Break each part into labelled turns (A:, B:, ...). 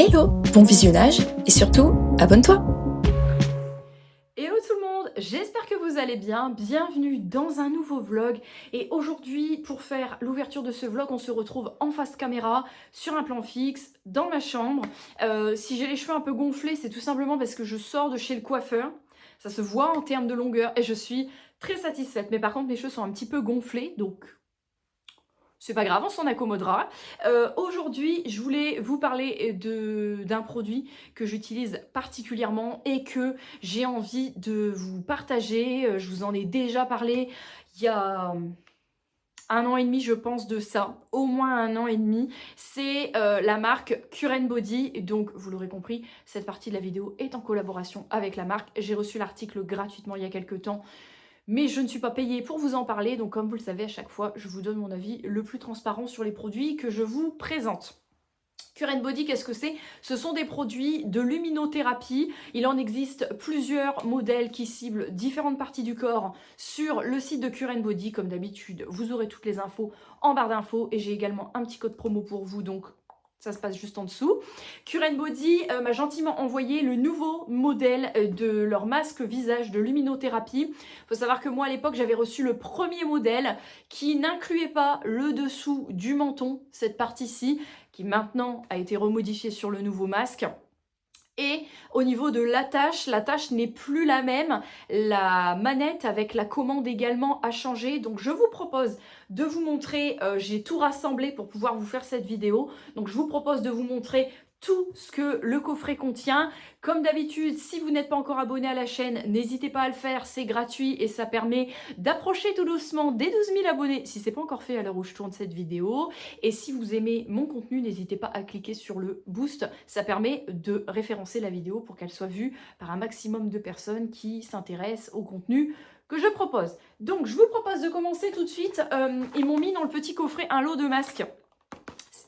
A: Hello, bon visionnage et surtout, abonne-toi.
B: Hello tout le monde, j'espère que vous allez bien, bienvenue dans un nouveau vlog et aujourd'hui pour faire l'ouverture de ce vlog on se retrouve en face caméra sur un plan fixe dans ma chambre. Si j'ai les cheveux un peu gonflés c'est tout simplement parce que je sors de chez le coiffeur, ça se voit en termes de longueur et je suis très satisfaite, mais par contre mes cheveux sont un petit peu gonflés donc c'est pas grave, on s'en accommodera. Aujourd'hui, je voulais vous parler d'un produit que j'utilise particulièrement et que j'ai envie de vous partager. Je vous en ai déjà parlé il y a 1 an et demi, je pense, de ça. Au moins 1 an et demi. C'est la marque Cure Body. Donc, vous l'aurez compris, cette partie de la vidéo est en collaboration avec la marque. J'ai reçu l'article gratuitement il y a quelques temps. Mais je ne suis pas payée pour vous en parler, donc comme vous le savez, à chaque fois, je vous donne mon avis le plus transparent sur les produits que je vous présente. Cure Body, qu'est-ce que c'est? Ce sont des produits de luminothérapie. Il en existe plusieurs modèles qui ciblent différentes parties du corps sur le site de Cure Body. Comme d'habitude, vous aurez toutes les infos en barre d'infos et j'ai également un petit code promo pour vous, donc ça se passe juste en dessous. Cure Body m'a gentiment envoyé le nouveau modèle de leur masque visage de luminothérapie. Il faut savoir que moi à l'époque j'avais reçu le premier modèle qui n'incluait pas le dessous du menton, cette partie-ci, qui maintenant a été remodifiée sur le nouveau masque. Et au niveau de la tâche n'est plus la même. La manette avec la commande également a changé. Donc je vous propose de vous montrer, j'ai tout rassemblé pour pouvoir vous faire cette vidéo. Donc je vous propose de vous montrer tout ce que le coffret contient. Comme d'habitude, si vous n'êtes pas encore abonné à la chaîne, n'hésitez pas à le faire, c'est gratuit et ça permet d'approcher tout doucement des 12 000 abonnés si ce n'est pas encore fait à l'heure où je tourne cette vidéo. Et si vous aimez mon contenu, n'hésitez pas à cliquer sur le boost, ça permet de référencer la vidéo pour qu'elle soit vue par un maximum de personnes qui s'intéressent au contenu que je propose. Donc je vous propose de commencer tout de suite. Ils m'ont mis dans le petit coffret un lot de masques.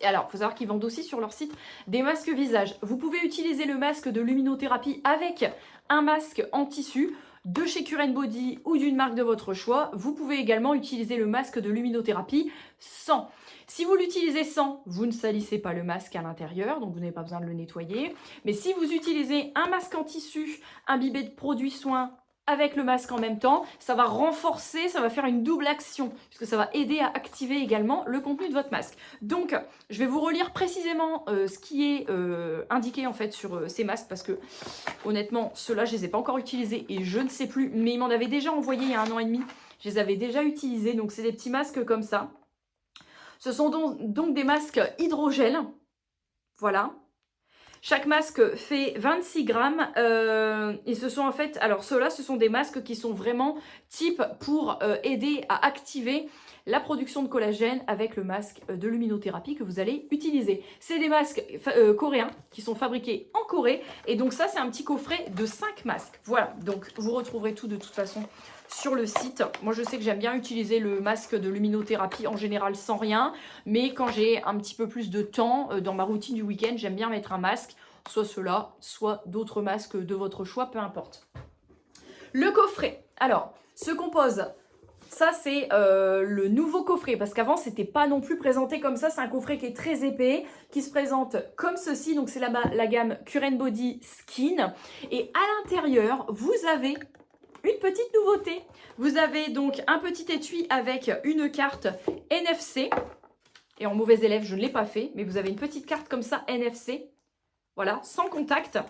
B: Alors, il faut savoir qu'ils vendent aussi sur leur site des masques visage. Vous pouvez utiliser le masque de luminothérapie avec un masque en tissu de chez Cure Body ou d'une marque de votre choix. Vous pouvez également utiliser le masque de luminothérapie sans. Si vous l'utilisez sans, vous ne salissez pas le masque à l'intérieur, donc vous n'avez pas besoin de le nettoyer. Mais si vous utilisez un masque en tissu imbibé de produits soins avec le masque en même temps, ça va renforcer, ça va faire une double action, puisque ça va aider à activer également le contenu de votre masque. Donc, je vais vous relire précisément ce qui est indiqué en fait sur ces masques, parce que honnêtement, ceux-là, je ne les ai pas encore utilisés et je ne sais plus, mais ils m'en avaient déjà envoyé il y a 1 an et demi, je les avais déjà utilisés, donc c'est des petits masques comme ça. Ce sont donc des masques hydrogel, voilà. Chaque masque fait 26 grammes et ce sont en fait, alors ceux-là, ce sont des masques qui sont vraiment type pour aider à activer la production de collagène avec le masque de luminothérapie que vous allez utiliser. C'est des masques coréens qui sont fabriqués en Corée et donc ça, c'est un petit coffret de 5 masques. Voilà, donc vous retrouverez tout de toute façon sur le site. Moi, je sais que j'aime bien utiliser le masque de luminothérapie en général sans rien, mais quand j'ai un petit peu plus de temps dans ma routine du week-end, j'aime bien mettre un masque, soit ceux-là, soit d'autres masques de votre choix, peu importe. Le coffret, alors, se compose, ça c'est le nouveau coffret, parce qu'avant c'était pas non plus présenté comme ça, c'est un coffret qui est très épais, qui se présente comme ceci, donc c'est la gamme Cure Body Skin, et à l'intérieur, vous avez une petite nouveauté. Vous avez donc un petit étui avec une carte NFC. Et en mauvais élève, je ne l'ai pas fait. Mais vous avez une petite carte comme ça, NFC. Voilà, sans contact.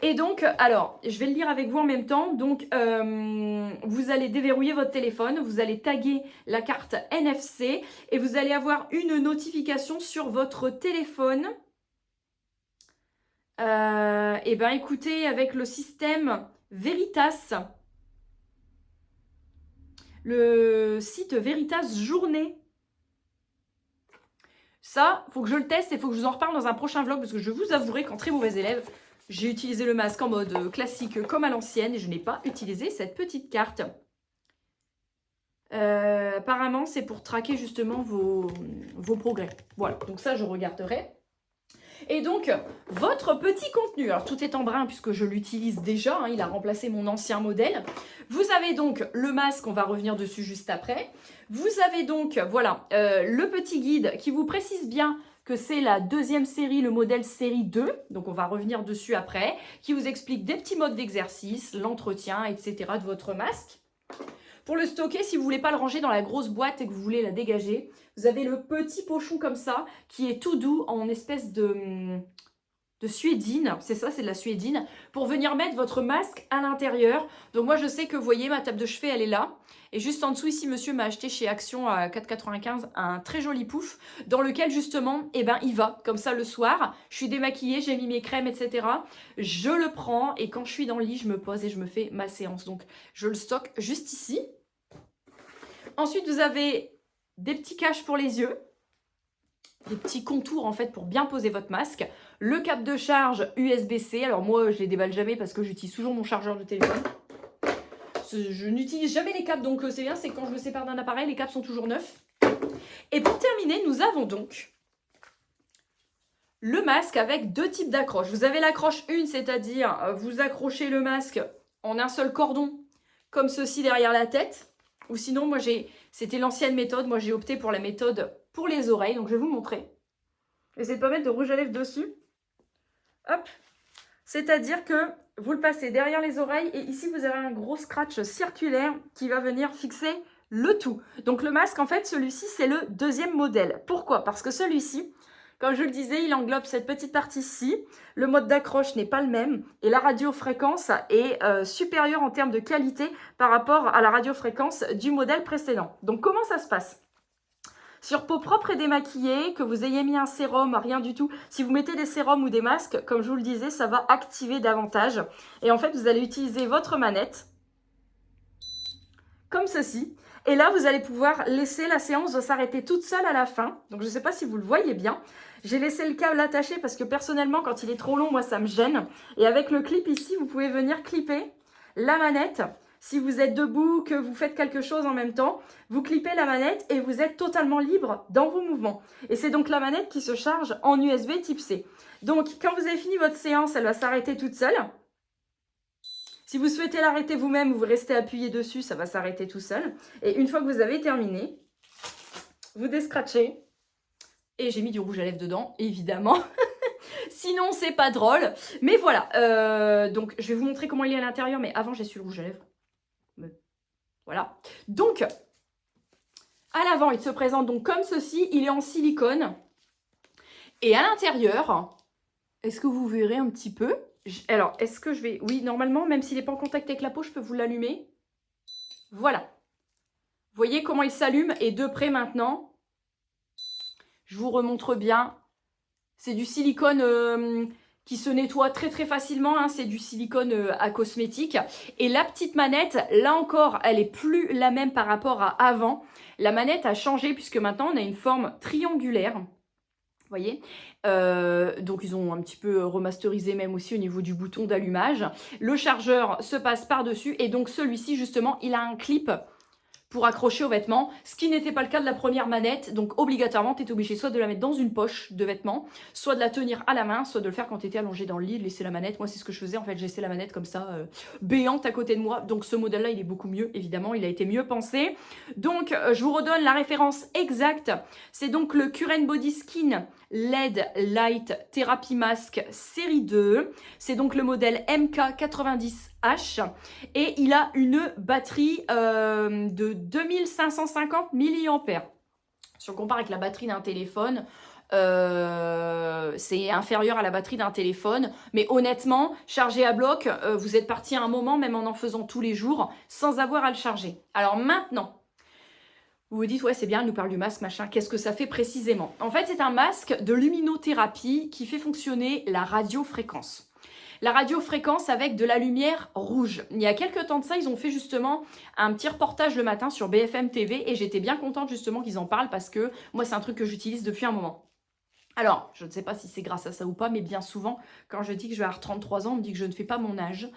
B: Et donc, alors, je vais le lire avec vous en même temps. Donc, vous allez déverrouiller votre téléphone. Vous allez taguer la carte NFC. Et vous allez avoir une notification sur votre téléphone. Et bien, écoutez, avec le système Veritas, le site Veritas Journée. Ça, faut que je le teste et il faut que je vous en reparle dans un prochain vlog parce que je vous avouerai qu'en très mauvais élève, j'ai utilisé le masque en mode classique comme à l'ancienne et je n'ai pas utilisé cette petite carte. Apparemment, c'est pour traquer justement vos progrès. Voilà, donc ça, je regarderai. Et donc, votre petit contenu, alors tout est en brun puisque je l'utilise déjà, hein, il a remplacé mon ancien modèle. Vous avez donc le masque, on va revenir dessus juste après. Vous avez donc, voilà, le petit guide qui vous précise bien que c'est la deuxième série, le modèle série 2, donc on va revenir dessus après, qui vous explique des petits modes d'exercice, l'entretien, etc. de votre masque. Pour le stocker, si vous ne voulez pas le ranger dans la grosse boîte et que vous voulez la dégager, vous avez le petit pochon comme ça, qui est tout doux en espèce de suédine, c'est ça, c'est de la suédine, pour venir mettre votre masque à l'intérieur. Donc moi je sais que vous voyez, ma table de chevet elle est là, et juste en dessous ici monsieur m'a acheté chez Action à 4,95 un très joli pouf, dans lequel justement, eh ben il va, comme ça le soir, je suis démaquillée, j'ai mis mes crèmes, etc. Je le prends, et quand je suis dans le lit, je me pose et je me fais ma séance. Donc je le stocke juste ici. Ensuite vous avez des petits caches pour les yeux, des petits contours en fait pour bien poser votre masque. Le câble de charge USB-C, alors moi je les déballe jamais parce que j'utilise toujours mon chargeur de téléphone. Je n'utilise jamais les câbles, donc c'est bien, c'est que quand je me sépare d'un appareil, les câbles sont toujours neufs. Et pour terminer, nous avons donc le masque avec deux types d'accroches. Vous avez l'accroche 1, c'est-à-dire vous accrochez le masque en un seul cordon, comme ceci derrière la tête. Ou sinon, moi c'était l'ancienne méthode, moi j'ai opté pour la méthode pour les oreilles, donc je vais vous montrer. Essayez de ne pas mettre de rouge à lèvres dessus. Hop. C'est-à-dire que vous le passez derrière les oreilles et ici vous avez un gros scratch circulaire qui va venir fixer le tout. Donc le masque, en fait, celui-ci, c'est le deuxième modèle. Pourquoi? Parce que celui-ci, comme je le disais, il englobe cette petite partie-ci. Le mode d'accroche n'est pas le même et la radiofréquence est supérieure en termes de qualité par rapport à la radiofréquence du modèle précédent. Donc comment ça se passe? Sur peau propre et démaquillée, que vous ayez mis un sérum, rien du tout, si vous mettez des sérums ou des masques, comme je vous le disais, ça va activer davantage. Et en fait, vous allez utiliser votre manette, comme ceci. Et là, vous allez pouvoir laisser la séance de s'arrêter toute seule à la fin. Donc, je ne sais pas si vous le voyez bien. J'ai laissé le câble attaché parce que personnellement, quand il est trop long, moi, ça me gêne. Et avec le clip ici, vous pouvez venir clipper la manette. Si vous êtes debout, que vous faites quelque chose en même temps, vous clippez la manette et vous êtes totalement libre dans vos mouvements. Et c'est donc la manette qui se charge en USB type C. Donc, quand vous avez fini votre séance, elle va s'arrêter toute seule. Si vous souhaitez l'arrêter vous-même, vous restez appuyé dessus, ça va s'arrêter tout seul. Et une fois que vous avez terminé, vous descratchez. Et j'ai mis du rouge à lèvres dedans, évidemment. Sinon, c'est pas drôle. Mais voilà. Donc, je vais vous montrer comment il est à l'intérieur. Mais avant, j'ai su le rouge à lèvres. Voilà. Donc, à l'avant, il se présente donc comme ceci. Il est en silicone. Et à l'intérieur, est-ce que vous verrez un petit peu? Alors, est-ce que je vais... Oui, normalement, même s'il n'est pas en contact avec la peau, je peux vous l'allumer. Voilà. Vous voyez comment il s'allume? Et de près maintenant, je vous remontre bien. C'est du silicone qui se nettoie très très facilement. Hein. C'est du silicone à cosmétique. Et la petite manette, là encore, elle est plus la même par rapport à avant. La manette a changé puisque maintenant, on a une forme triangulaire. Vous voyez, donc ils ont un petit peu remasterisé même aussi au niveau du bouton d'allumage. Le chargeur se passe par-dessus et donc celui-ci justement, il a un clip pour accrocher aux vêtements, ce qui n'était pas le cas de la première manette. Donc obligatoirement, tu es obligé soit de la mettre dans une poche de vêtements, soit de la tenir à la main, soit de le faire quand tu étais allongé dans le lit, de laisser la manette. Moi, c'est ce que je faisais. En fait, j'ai laissé la manette comme ça, béante à côté de moi. Donc ce modèle-là, il est beaucoup mieux, évidemment. Il a été mieux pensé. Donc, je vous redonne la référence exacte. C'est donc le Current Body Skin LED Light Therapy Mask série 2. C'est donc le modèle MK90H. Et il a une batterie de 2550 mAh. Si on compare avec la batterie d'un téléphone, c'est inférieur à la batterie d'un téléphone. Mais honnêtement, chargé à bloc, vous êtes parti à un moment, même en faisant tous les jours, sans avoir à le charger. Alors maintenant, vous vous dites, ouais, c'est bien, elle nous parle du masque, machin. Qu'est-ce que ça fait précisément? En fait, c'est un masque de luminothérapie qui fait fonctionner la radiofréquence. La radiofréquence avec de la lumière rouge. Il y a quelques temps de ça, ils ont fait justement un petit reportage le matin sur BFM TV et j'étais bien contente justement qu'ils en parlent parce que moi, c'est un truc que j'utilise depuis un moment. Alors, je ne sais pas si c'est grâce à ça ou pas, mais bien souvent, quand je dis que je vais avoir 33 ans, on me dit que je ne fais pas mon âge.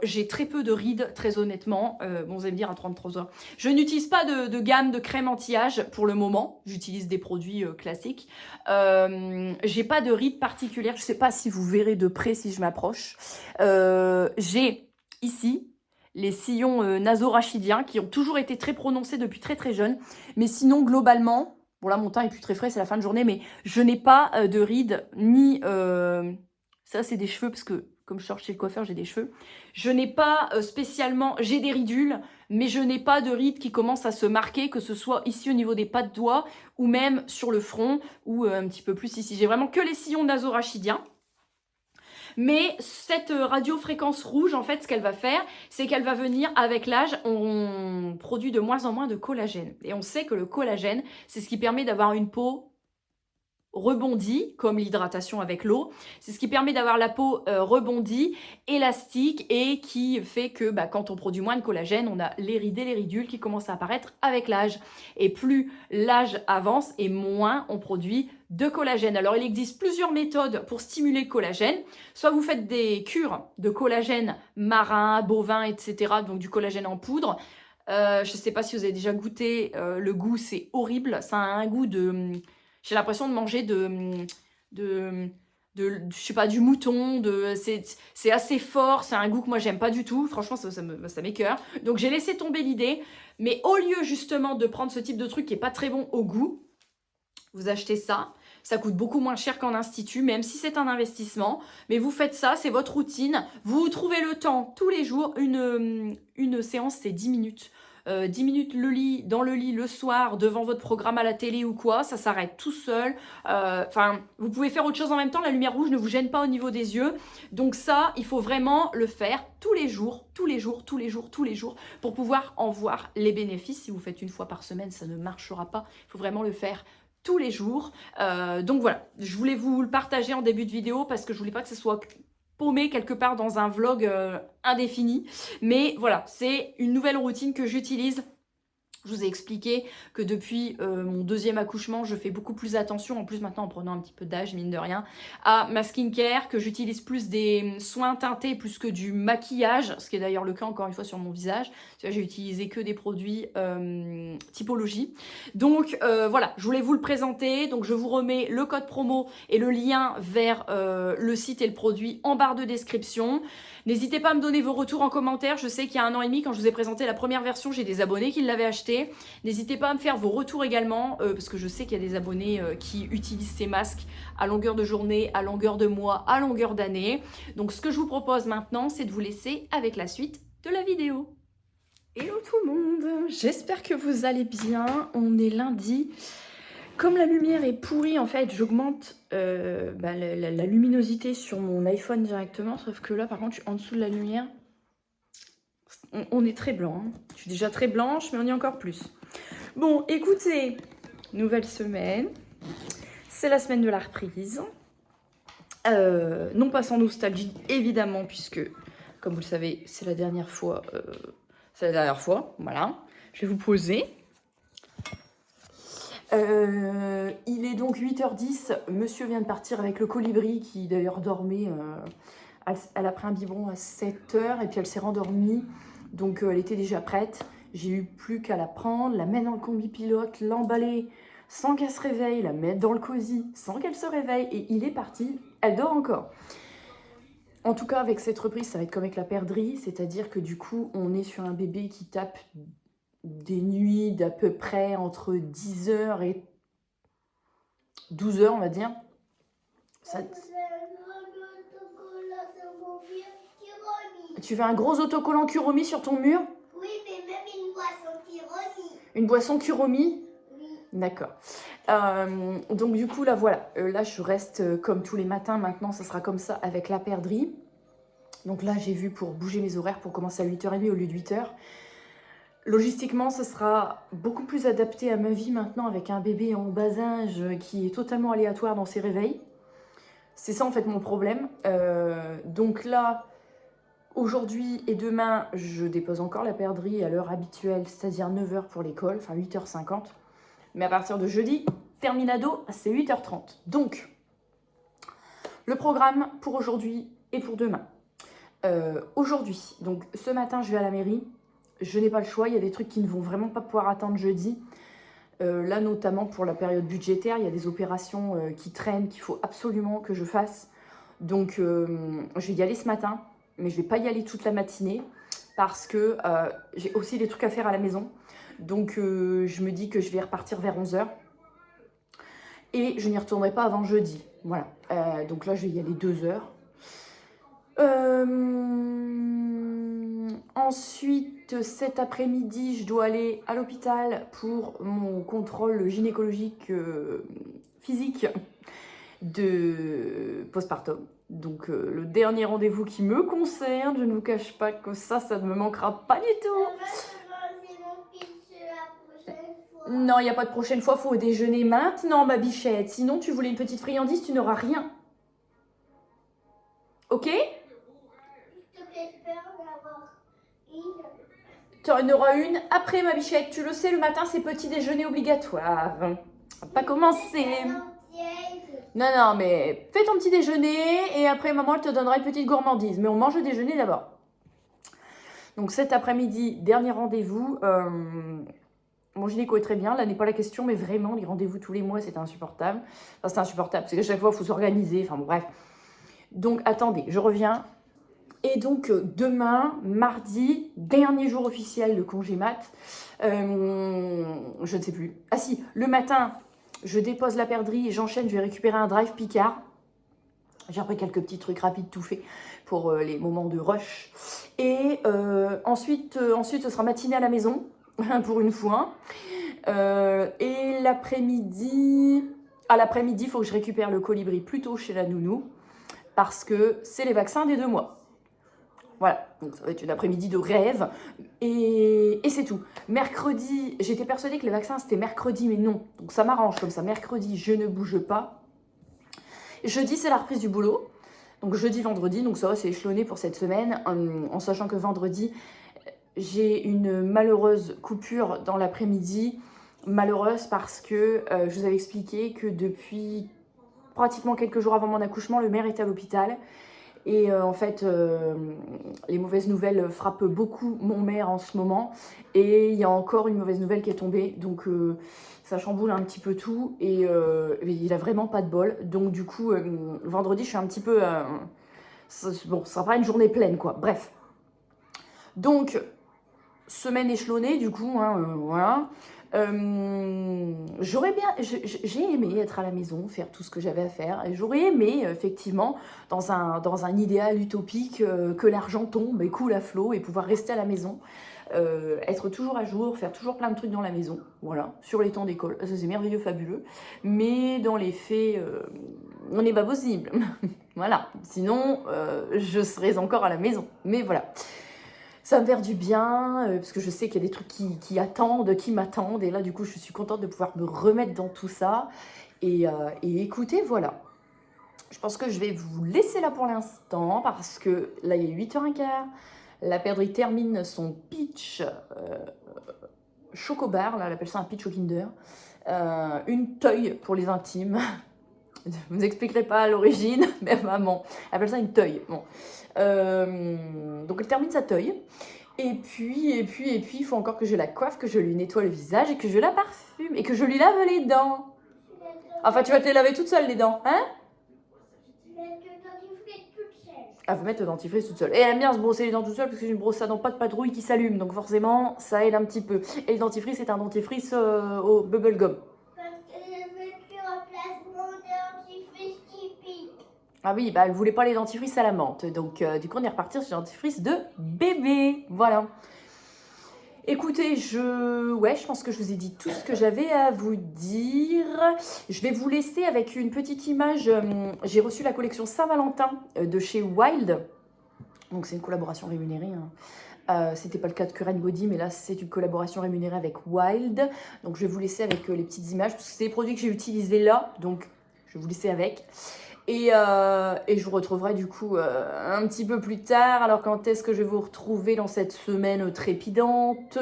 B: J'ai très peu de rides, très honnêtement. Bon, vous allez me dire à 33 ans. Je n'utilise pas de gamme de crème anti-âge pour le moment. J'utilise des produits classiques. J'ai pas de rides particulières. Je ne sais pas si vous verrez de près si je m'approche. J'ai ici les sillons nasorachidiens qui ont toujours été très prononcés depuis très très jeune. Mais sinon, globalement... Bon là mon teint est plus très frais, c'est la fin de journée, mais je n'ai pas de rides ni... ça c'est des cheveux parce que comme je sors chez le coiffeur j'ai des cheveux. Je n'ai pas spécialement... J'ai des ridules, mais je n'ai pas de rides qui commencent à se marquer, que ce soit ici au niveau des pas de doigts ou même sur le front ou un petit peu plus ici. J'ai vraiment que les sillons nasorachidiens. Mais cette radiofréquence rouge, en fait, ce qu'elle va faire, c'est qu'elle va venir, avec l'âge, on produit de moins en moins de collagène. Et on sait que le collagène, c'est ce qui permet d'avoir une peau rebondie, comme l'hydratation avec l'eau. C'est ce qui permet d'avoir la peau rebondie, élastique, et qui fait que quand on produit moins de collagène, on a les rides et les ridules qui commencent à apparaître avec l'âge. Et plus l'âge avance, et moins on produit de collagène. Alors il existe plusieurs méthodes pour stimuler le collagène. Soit vous faites des cures de collagène marin, bovin, etc. Donc du collagène en poudre. Je ne sais pas si vous avez déjà goûté, le goût c'est horrible. Ça a un goût de... J'ai l'impression de manger je sais pas, du mouton, c'est assez fort, c'est un goût que moi j'aime pas du tout, franchement ça m'écoeure. Donc j'ai laissé tomber l'idée, mais au lieu justement de prendre ce type de truc qui est pas très bon au goût, vous achetez ça. Ça coûte beaucoup moins cher qu'en institut, même si c'est un investissement. Mais vous faites ça, c'est votre routine. Vous trouvez le temps tous les jours. Une séance, c'est 10 minutes. 10 minutes dans le lit le soir, devant votre programme à la télé ou quoi, ça s'arrête tout seul. Enfin, vous pouvez faire autre chose en même temps. La lumière rouge ne vous gêne pas au niveau des yeux. Donc ça, il faut vraiment le faire tous les jours, tous les jours, tous les jours, tous les jours, pour pouvoir en voir les bénéfices. Si vous faites une fois par semaine, ça ne marchera pas. Il faut vraiment le faire tous les jours. Donc voilà, je voulais vous le partager en début de vidéo parce que je voulais pas que ce soit paumé quelque part dans un vlog indéfini. Mais voilà, c'est une nouvelle routine que j'utilise. Je vous ai expliqué que depuis mon deuxième accouchement, je fais beaucoup plus attention, en plus maintenant en prenant un petit peu d'âge, mine de rien, à ma skincare, que j'utilise plus des soins teintés plus que du maquillage, ce qui est d'ailleurs le cas encore une fois sur mon visage. J'ai utilisé que des produits typologie. Donc voilà, je voulais vous le présenter, donc je vous remets le code promo et le lien vers le site et le produit en barre de description. N'hésitez pas à me donner vos retours en commentaire. Je sais qu'il y a 1 an et demi, quand je vous ai présenté la première version, j'ai des abonnés qui l'avaient acheté. N'hésitez pas à me faire vos retours également, parce que je sais qu'il y a des abonnés qui utilisent ces masques à longueur de journée, à longueur de mois, à longueur d'année. Donc ce que je vous propose maintenant, c'est de vous laisser avec la suite de la vidéo. Hello tout le monde, j'espère que vous allez bien. On est lundi. Comme la lumière est pourrie, en fait, j'augmente la luminosité sur mon iPhone directement. Sauf que là, par contre, je suis en dessous de la lumière. On est très blanc. Hein. Je suis déjà très blanche, mais on est encore plus. Bon, écoutez, nouvelle semaine. C'est la semaine de la reprise. Non pas sans nostalgie, évidemment, puisque, comme vous le savez, c'est la dernière fois. Voilà. Je vais vous poser. Il est donc 8h10, monsieur vient de partir avec le colibri qui d'ailleurs dormait, elle a pris un biberon à 7h et puis elle s'est rendormie, donc elle était déjà prête. J'ai eu plus qu'à la prendre, la mettre dans le combi pilote, l'emballer sans qu'elle se réveille, la mettre dans le cosy sans qu'elle se réveille et il est parti, elle dort encore. En tout cas avec cette reprise ça va être comme avec la perdrix, c'est-à-dire que du coup on est sur un bébé qui tape des nuits d'à peu près entre 10h et 12h, on va dire. Ça... Tu veux un gros autocollant Kuromi sur ton mur?
C: Oui, mais même une boisson Kuromi.
B: Une boisson Kuromi?
C: Oui.
B: D'accord. Donc du coup, là, voilà. Là, je reste comme tous les matins. Maintenant, ça sera comme ça avec la perdrix. Donc là, j'ai vu pour bouger mes horaires, pour commencer à 8h30 au lieu de 8h. Logistiquement, ce sera beaucoup plus adapté à ma vie maintenant avec un bébé en bas âge qui est totalement aléatoire dans ses réveils. C'est ça en fait mon problème. Donc là, aujourd'hui et demain, je dépose encore la perdrix à l'heure habituelle, c'est-à-dire 9h pour l'école, enfin 8h50. Mais à partir de jeudi, terminado, c'est 8h30. Donc, le programme pour aujourd'hui et pour demain. Aujourd'hui, donc ce matin, je vais à la mairie. Je n'ai pas le choix, il y a des trucs qui ne vont vraiment pas pouvoir attendre jeudi. Là, notamment pour la période budgétaire, il y a des opérations qui traînent, qu'il faut absolument que je fasse. Donc, je vais y aller ce matin, mais je ne vais pas y aller toute la matinée parce que j'ai aussi des trucs à faire à la maison. Donc, je me dis que je vais repartir vers 11h. Et je n'y retournerai pas avant jeudi. Voilà. Donc là, je vais y aller 2 heures. Ensuite, cet après-midi, je dois aller à l'hôpital pour mon contrôle gynécologique physique de postpartum. Donc le dernier rendez-vous qui me concerne, je ne vous cache pas que ça ne me manquera pas du tout. Non, il n'y a pas de prochaine fois, faut déjeuner maintenant, ma bichette. Sinon, tu voulais une petite friandise, tu n'auras rien. Ok? Tu en auras une après, ma bichette. Tu le sais, le matin, c'est petit déjeuner obligatoire. On va pas commencer. Non, mais fais ton petit déjeuner et après, maman, elle te donnera une petite gourmandise. Mais on mange le déjeuner d'abord. Donc cet après-midi, dernier rendez-vous. Mon gynéco est très bien, là n'est pas la question, mais vraiment, les rendez-vous tous les mois, c'est insupportable. Enfin, c'est insupportable, parce qu'à chaque fois, il faut s'organiser. Enfin bon, bref. Donc, attendez, je reviens. Et donc, demain, mardi, dernier jour officiel de congé mat. Je ne sais plus. Ah si, le matin, je dépose la perdrix et j'enchaîne, je vais récupérer un drive Picard. J'ai appris quelques petits trucs rapides tout faits pour les moments de rush. Et ensuite, ce sera matinée à la maison, pour une fois. Et l'après-midi, il faut que je récupère le colibri plus tôt chez la nounou, parce que c'est les vaccins des 2 mois. Voilà, donc ça va être une après-midi de rêve, et c'est tout. Mercredi, j'étais persuadée que les vaccins c'était mercredi, mais non. Donc ça m'arrange comme ça, mercredi je ne bouge pas. Jeudi c'est la reprise du boulot, donc jeudi, vendredi, donc ça va, c'est échelonné pour cette semaine, en sachant que vendredi, j'ai une malheureuse coupure dans l'après-midi. Malheureuse parce que je vous avais expliqué que depuis pratiquement quelques jours avant mon accouchement, le maire était à l'hôpital. Et en fait, les mauvaises nouvelles frappent beaucoup mon maire en ce moment. Et il y a encore une mauvaise nouvelle qui est tombée. Donc ça chamboule un petit peu tout. Et il a vraiment pas de bol. Donc du coup, vendredi, je suis un petit peu... bon, ça sera pas une journée pleine, quoi. Bref. Donc, semaine échelonnée, du coup, voilà. J'ai aimé être à la maison, faire tout ce que j'avais à faire. Et j'aurais aimé, effectivement, dans un idéal utopique, que l'argent tombe et coule à flot et pouvoir rester à la maison, être toujours à jour, faire toujours plein de trucs dans la maison, voilà, sur les temps d'école. Ça, c'est merveilleux, fabuleux. Mais dans les faits, on n'est pas possible. Voilà. Sinon, je serais encore à la maison. Mais voilà. Ça va me faire du bien, parce que je sais qu'il y a des trucs qui m'attendent. Et là, du coup, je suis contente de pouvoir me remettre dans tout ça. Et écoutez, voilà. Je pense que je vais vous laisser là pour l'instant, parce que là, il est 8h15. La perdrix termine son pitch chocobar. Là, elle appelle ça un pitch au Kinder. Une teuille pour les intimes. Je ne vous expliquerai pas à l'origine, mais maman elle appelle ça une teuille. Bon. Donc elle termine sa teuille. Et puis, il faut encore que je la coiffe, que je lui nettoie le visage et que je la parfume et que je lui lave les dents. Enfin, tu vas te les laver toute seule, les dents, hein? Elle va mettre le dentifrice toute seule. Et elle aime bien se brosser les dents toute seule parce que j'ai une brosse à dents pas de patrouille qui s'allume. Donc forcément, ça aide un petit peu. Et le dentifrice, c'est un dentifrice au bubblegum. Ah oui, bah elle voulait pas les dentifrices à la menthe. Donc du coup, on est reparti sur les dentifrices de bébé. Voilà. Écoutez, je pense que je vous ai dit tout ce que j'avais à vous dire. Je vais vous laisser avec une petite image. J'ai reçu la collection Saint-Valentin de chez Wild. Donc c'est une collaboration rémunérée. C'était pas le cas de Current Body, mais là c'est une collaboration rémunérée avec Wild. Donc je vais vous laisser avec les petites images, parce que c'est les produits que j'ai utilisés là. Donc je vais vous laisser avec. Et je vous retrouverai du coup un petit peu plus tard. Alors quand est-ce que je vais vous retrouver dans cette semaine trépidante?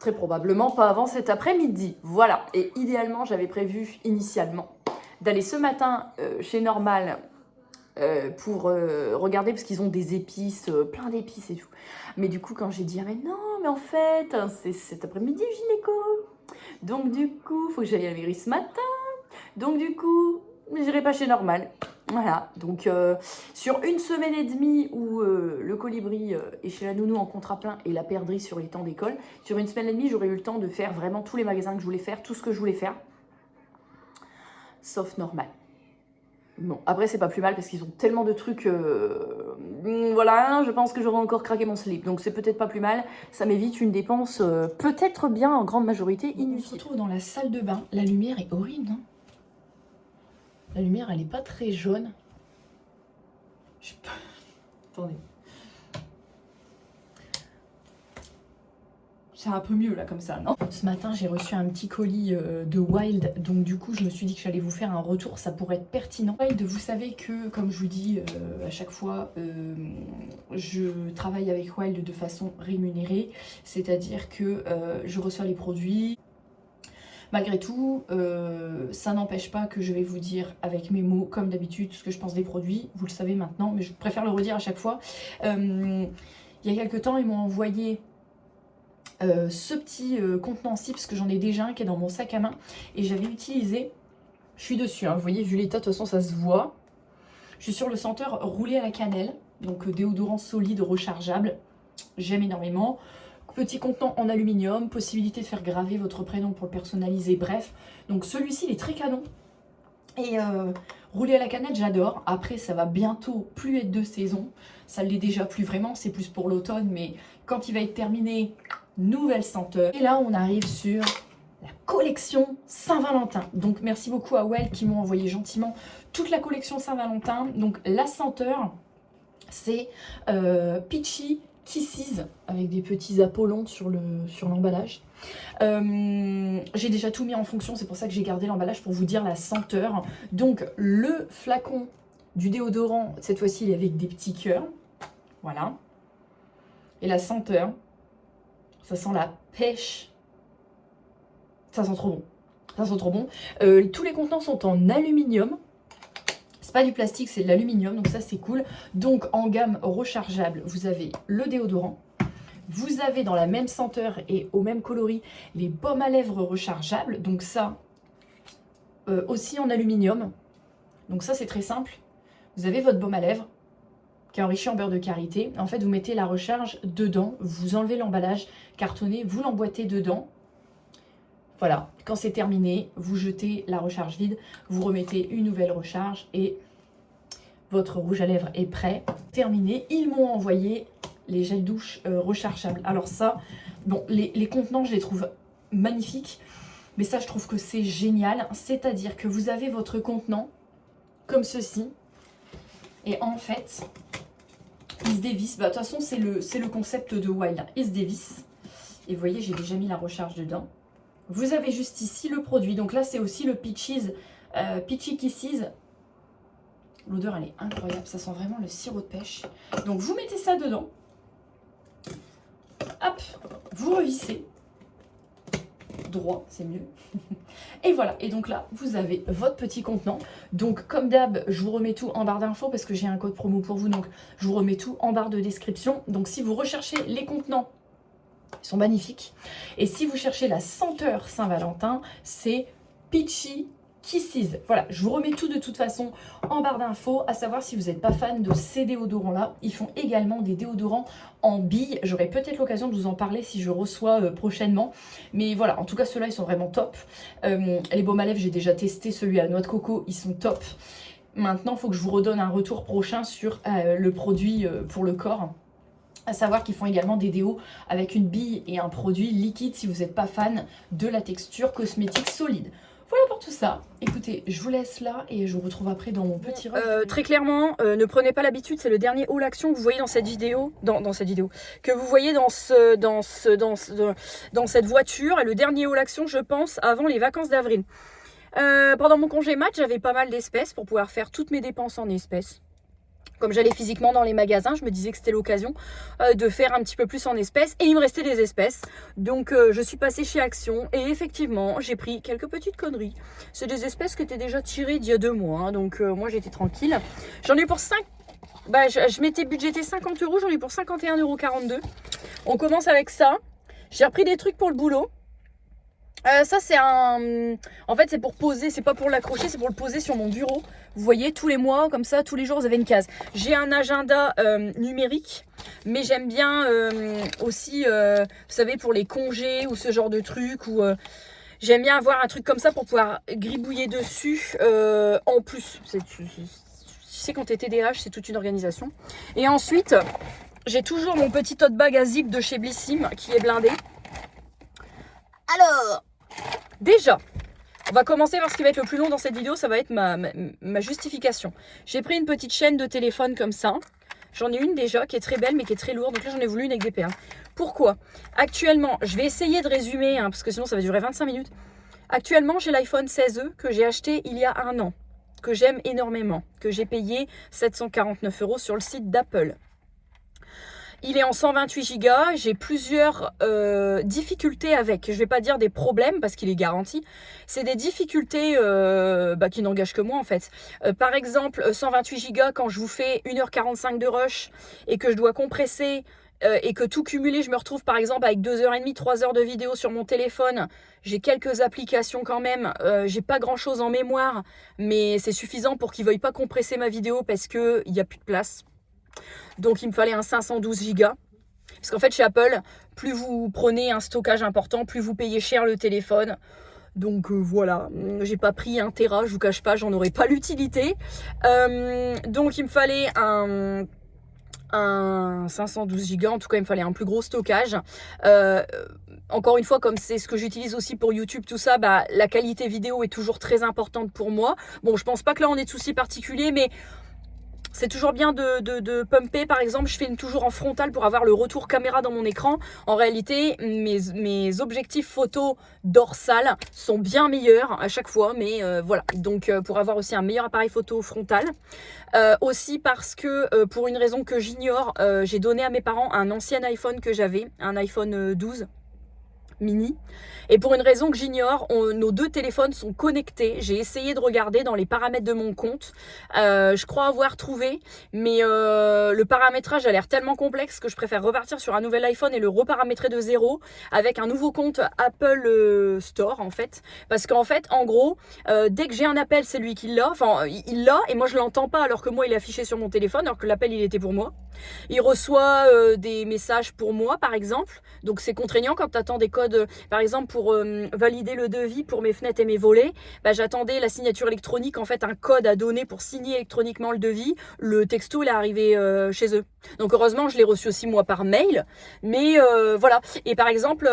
B: Très probablement pas avant cet après-midi. Voilà. Et idéalement, j'avais prévu initialement d'aller ce matin chez Normal pour regarder, parce qu'ils ont des épices, plein d'épices et tout. Mais du coup, quand j'ai dit, ah mais non, mais en fait, c'est cet après-midi gynéco. Donc du coup, il faut que j'aille à la mairie ce matin. Donc du coup... j'irai pas chez Normal. Voilà, donc sur une semaine et demie où le colibri est chez la nounou en contrat plein et la perdrix sur les temps d'école, sur une semaine et demie, j'aurais eu le temps de faire vraiment tous les magasins que je voulais faire, tout ce que je voulais faire. sauf normal. Bon, après c'est pas plus mal parce qu'ils ont tellement de trucs, voilà, je pense que j'aurais encore craqué mon slip, donc c'est peut-être pas plus mal, ça m'évite une dépense peut-être bien en grande majorité inutile. On se retrouve dans la salle de bain, la lumière est horrible, hein. La lumière elle est pas très jaune. Attendez. C'est un peu mieux là comme ça, non? Ce matin j'ai reçu un petit colis de Wild, donc du coup je me suis dit que j'allais vous faire un retour, ça pourrait être pertinent. Wild, vous savez que comme je vous dis à chaque fois, je travaille avec Wild de façon rémunérée, c'est-à-dire que je reçois les produits. Malgré tout, ça n'empêche pas que je vais vous dire avec mes mots, comme d'habitude, ce que je pense des produits. Vous le savez maintenant, mais je préfère le redire à chaque fois. Il y a quelques temps, ils m'ont envoyé ce petit contenant ci, parce que j'en ai déjà un qui est dans mon sac à main. Et j'avais utilisé, je suis dessus, hein, vous voyez, vu l'état, de toute façon, ça se voit. Je suis sur le senteur roulé à la cannelle, donc déodorant solide, rechargeable. J'aime énormément. Petit contenant en aluminium, possibilité de faire graver votre prénom pour le personnaliser, bref. Donc celui-ci, il est très canon. Et rouler à la cannelle, j'adore. Après, ça va bientôt plus être de saison. Ça l'est déjà plus vraiment, c'est plus pour l'automne. Mais quand il va être terminé, nouvelle senteur. Et là, on arrive sur la collection Saint-Valentin. Donc merci beaucoup à Well qui m'ont envoyé gentiment toute la collection Saint-Valentin. Donc la senteur, c'est Peachy Kisses avec des petits apollons sur l'emballage. J'ai déjà tout mis en fonction, c'est pour ça que j'ai gardé l'emballage pour vous dire la senteur. Donc le flacon du déodorant, cette fois-ci il est avec des petits cœurs, voilà. Et la senteur, ça sent la pêche, ça sent trop bon, ça sent trop bon. Tous les contenants sont en aluminium. C'est pas du plastique, c'est de l'aluminium, donc ça c'est cool. Donc en gamme rechargeable, vous avez le déodorant. Vous avez dans la même senteur et au même coloris les baumes à lèvres rechargeables. Donc ça, aussi en aluminium. Donc ça c'est très simple. Vous avez votre baume à lèvres qui est enrichi en beurre de karité. En fait, vous mettez la recharge dedans. Vous enlevez l'emballage cartonné, vous l'emboîtez dedans. Voilà, quand c'est terminé, vous jetez la recharge vide, vous remettez une nouvelle recharge et votre rouge à lèvres est prêt. Terminé, ils m'ont envoyé les gels douche rechargeables. Alors ça, bon, les contenants, je les trouve magnifiques, mais ça, je trouve que c'est génial. C'est-à-dire que vous avez votre contenant comme ceci, et en fait, il se dévisse. Bah, de toute façon, c'est le concept de Wild, il se dévisse. Et vous voyez, j'ai déjà mis la recharge dedans. Vous avez juste ici le produit. Donc là, c'est aussi le Peachy Kisses. L'odeur, elle est incroyable. Ça sent vraiment le sirop de pêche. Donc, vous mettez ça dedans. Hop, vous revissez. Droit, c'est mieux. Et voilà. Et donc là, vous avez votre petit contenant. Donc, comme d'hab, je vous remets tout en barre d'infos parce que j'ai un code promo pour vous. Donc, je vous remets tout en barre de description. Donc, si vous recherchez les contenants, ils sont magnifiques. Et si vous cherchez la senteur Saint-Valentin, c'est Peachy Kisses. Voilà, je vous remets tout de toute façon en barre d'infos. À savoir, si vous n'êtes pas fan de ces déodorants-là, ils font également des déodorants en billes. J'aurai peut-être l'occasion de vous en parler si je reçois prochainement. Mais voilà, en tout cas, ceux-là, ils sont vraiment top. Les baumes à lèvres, j'ai déjà testé celui à la noix de coco. Ils sont top. Maintenant, il faut que je vous redonne un retour prochain sur le produit pour le corps. À savoir qu'ils font également des déos avec une bille et un produit liquide si vous n'êtes pas fan de la texture cosmétique solide. Voilà pour tout ça. Écoutez, je vous laisse là et je vous retrouve après dans mon petit rush. Très clairement, ne prenez pas l'habitude, c'est le dernier haul action que vous voyez dans cette vidéo, dans cette vidéo, que vous voyez dans cette voiture, et le dernier haul action, je pense, avant les vacances d'avril. Pendant mon congé mat, j'avais pas mal d'espèces pour pouvoir faire toutes mes dépenses en espèces. Comme j'allais physiquement dans les magasins, je me disais que c'était l'occasion de faire un petit peu plus en espèces. Et il me restait des espèces. Donc je suis passée chez Action. Et effectivement, j'ai pris quelques petites conneries. C'est des espèces qui étaient déjà tirées d'il y a 2 mois. Hein, donc moi, j'étais tranquille. J'en ai eu pour 5... Bah, je m'étais budgété 50 €. J'en ai eu pour 51,42 €. On commence avec ça. J'ai repris des trucs pour le boulot. Ça c'est un... En fait c'est pour poser, c'est pas pour l'accrocher, c'est pour le poser sur mon bureau. Vous voyez, tous les mois, comme ça, tous les jours vous avez une case. J'ai un agenda numérique, mais j'aime bien aussi, vous savez, pour les congés ou ce genre de trucs. Ou
D: J'aime bien avoir un truc comme ça pour pouvoir gribouiller dessus en plus. Tu sais, quand t'es TDAH, c'est toute une organisation. Et ensuite, j'ai toujours mon petit tote bag à zip de chez Blissim qui est blindé. Alors, déjà, on va commencer par ce qui va être le plus long dans cette vidéo, ça va être ma justification. J'ai pris une petite chaîne de téléphone comme ça. J'en ai une déjà qui est très belle mais qui est très lourde. Donc là, j'en ai voulu une avec des perles. Pourquoi? Actuellement, je vais essayer de résumer parce que sinon ça va durer 25 minutes. Actuellement, j'ai l'iPhone 16e que j'ai acheté il y a un an, que j'aime énormément, que j'ai payé 749 € sur le site d'Apple. Il est en 128 Go, j'ai plusieurs difficultés avec. Je ne vais pas dire des problèmes parce qu'il est garanti. C'est des difficultés qui n'engagent que moi en fait. Par exemple, 128 Go, quand je vous fais 1h45 de rush et que je dois compresser et que tout cumulé, je me retrouve par exemple avec 2h30, 3h de vidéo sur mon téléphone. J'ai quelques applications quand même. J'ai pas grand chose en mémoire, mais c'est suffisant pour qu'ils ne veuillent pas compresser ma vidéo parce qu'il n'y a plus de place. Donc il me fallait un 512 Go. Parce qu'en fait chez Apple, plus vous prenez un stockage important, plus vous payez cher le téléphone. Donc voilà, j'ai pas pris 1 Tera, je vous cache pas, j'en aurais pas l'utilité. Donc il me fallait un 512 Go, en tout cas il me fallait un plus gros stockage. Encore une fois, comme c'est ce que j'utilise aussi pour YouTube, tout ça, la qualité vidéo est toujours très importante pour moi. Bon, je pense pas que là on ait de soucis particuliers, mais c'est toujours bien de pumper. Par exemple, je filme toujours en frontal pour avoir le retour caméra dans mon écran. En réalité, mes objectifs photo dorsal sont bien meilleurs à chaque fois. Mais voilà, donc pour avoir aussi un meilleur appareil photo frontal. Aussi parce que pour une raison que j'ignore, j'ai donné à mes parents un ancien iPhone que j'avais, un iPhone 12 mini. Et pour une raison que j'ignore, nos deux téléphones sont connectés. J'ai essayé de regarder dans les paramètres de mon compte. Je crois avoir trouvé, mais le paramétrage a l'air tellement complexe que je préfère repartir sur un nouvel iPhone et le reparamétrer de zéro avec un nouveau compte Apple Store en fait. Parce qu'en fait, en gros, dès que j'ai un appel, c'est lui qui l'a. Enfin, il l'a et moi je l'entends pas alors que moi il est affiché sur mon téléphone alors que l'appel il était pour moi. Il reçoit des messages pour moi par exemple. Donc c'est contraignant quand tu attends des codes. Par exemple, pour valider le devis pour mes fenêtres et mes volets, j'attendais la signature électronique, en fait un code à donner pour signer électroniquement le devis. Le texto il est arrivé chez eux. Donc heureusement je l'ai reçu aussi moi par mail. Mais voilà. Et par exemple,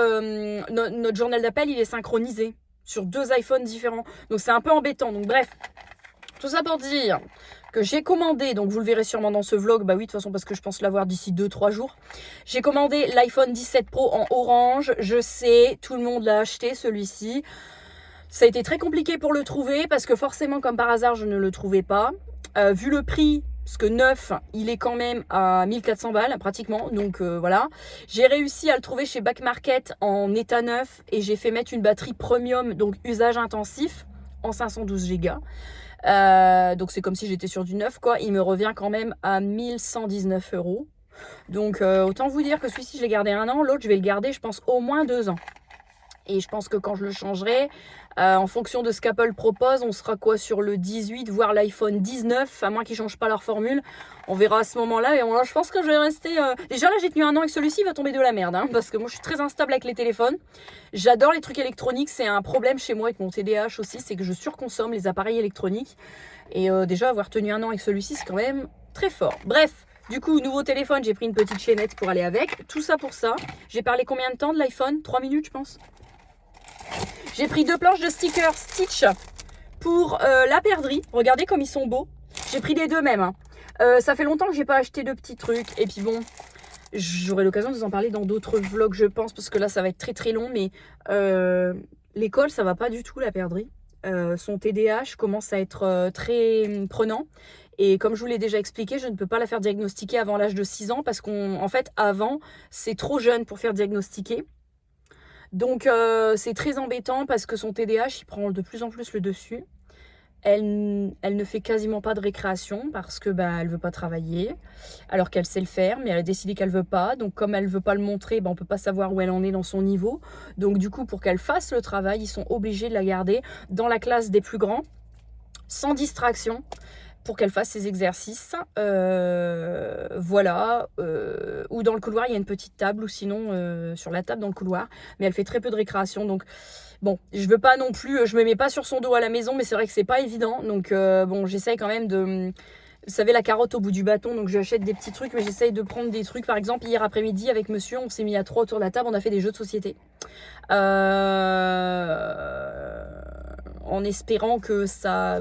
D: notre journal d'appel il est synchronisé sur 2 iPhones différents. Donc c'est un peu embêtant. Donc bref, tout ça pour dire que j'ai commandé, donc vous le verrez sûrement dans ce vlog, oui de toute façon parce que je pense l'avoir d'ici 2-3 jours. J'ai commandé l'iPhone 17 Pro en orange, je sais, tout le monde l'a acheté celui-ci. Ça a été très compliqué pour le trouver parce que forcément comme par hasard je ne le trouvais pas. Vu le prix, parce que neuf, il est quand même à 1400 balles pratiquement, donc voilà. J'ai réussi à le trouver chez Back Market en état neuf et j'ai fait mettre une batterie premium, donc usage intensif, en 512 Go. Donc c'est comme si j'étais sur du neuf quoi. Il me revient quand même à 1119 €. Donc autant vous dire que celui-ci je l'ai gardé 1 an, l'autre je vais le garder je pense au moins 2 ans. Et je pense que quand je le changerai, en fonction de ce qu'Apple propose, on sera quoi sur le 18, voire l'iPhone 19, à moins qu'ils ne changent pas leur formule. On verra à ce moment-là. Et je pense que je vais rester... Déjà là, j'ai tenu 1 an avec celui-ci, il va tomber de la merde. Parce que moi, je suis très instable avec les téléphones. J'adore les trucs électroniques. C'est un problème chez moi avec mon TDAH aussi. C'est que je surconsomme les appareils électroniques. Et déjà, avoir tenu 1 an avec celui-ci, c'est quand même très fort. Bref. Du coup, nouveau téléphone, j'ai pris une petite chaînette pour aller avec. Tout ça pour ça. J'ai parlé combien de temps de l'iPhone? 3 minutes, je pense. J'ai pris 2 planches de stickers Stitch pour la perdrix. Regardez comme ils sont beaux. J'ai pris les deux mêmes. Ça fait longtemps que j'ai pas acheté de petits trucs. Et puis bon, j'aurai l'occasion de vous en parler dans d'autres vlogs, je pense. Parce que là, ça va être très très long. Mais l'école, ça va pas du tout, la perdrix. Son TDAH commence à être très prenant. Et comme je vous l'ai déjà expliqué, je ne peux pas la faire diagnostiquer avant l'âge de 6 ans. Parce qu'en fait, avant, c'est trop jeune pour faire diagnostiquer. Donc c'est très embêtant parce que son TDAH il prend de plus en plus le dessus. Elle ne fait quasiment pas de récréation parce que elle veut pas travailler alors qu'elle sait le faire, mais elle a décidé qu'elle veut pas. Donc comme elle veut pas le montrer, on peut pas savoir où elle en est dans son niveau. Donc du coup pour qu'elle fasse le travail, ils sont obligés de la garder dans la classe des plus grands, sans distraction, pour qu'elle fasse ses exercices, voilà, ou dans le couloir il y a une petite table, ou sinon sur la table dans le couloir, mais elle fait très peu de récréation, donc bon, je veux pas non plus, je me mets pas sur son dos à la maison, mais c'est vrai que c'est pas évident. Donc bon, j'essaye quand même de... Vous savez, la carotte au bout du bâton, donc j'achète des petits trucs, mais j'essaye de prendre des trucs. Par exemple, hier après-midi, avec monsieur, on s'est mis à 3 autour de la table, on a fait des jeux de société. En espérant que ça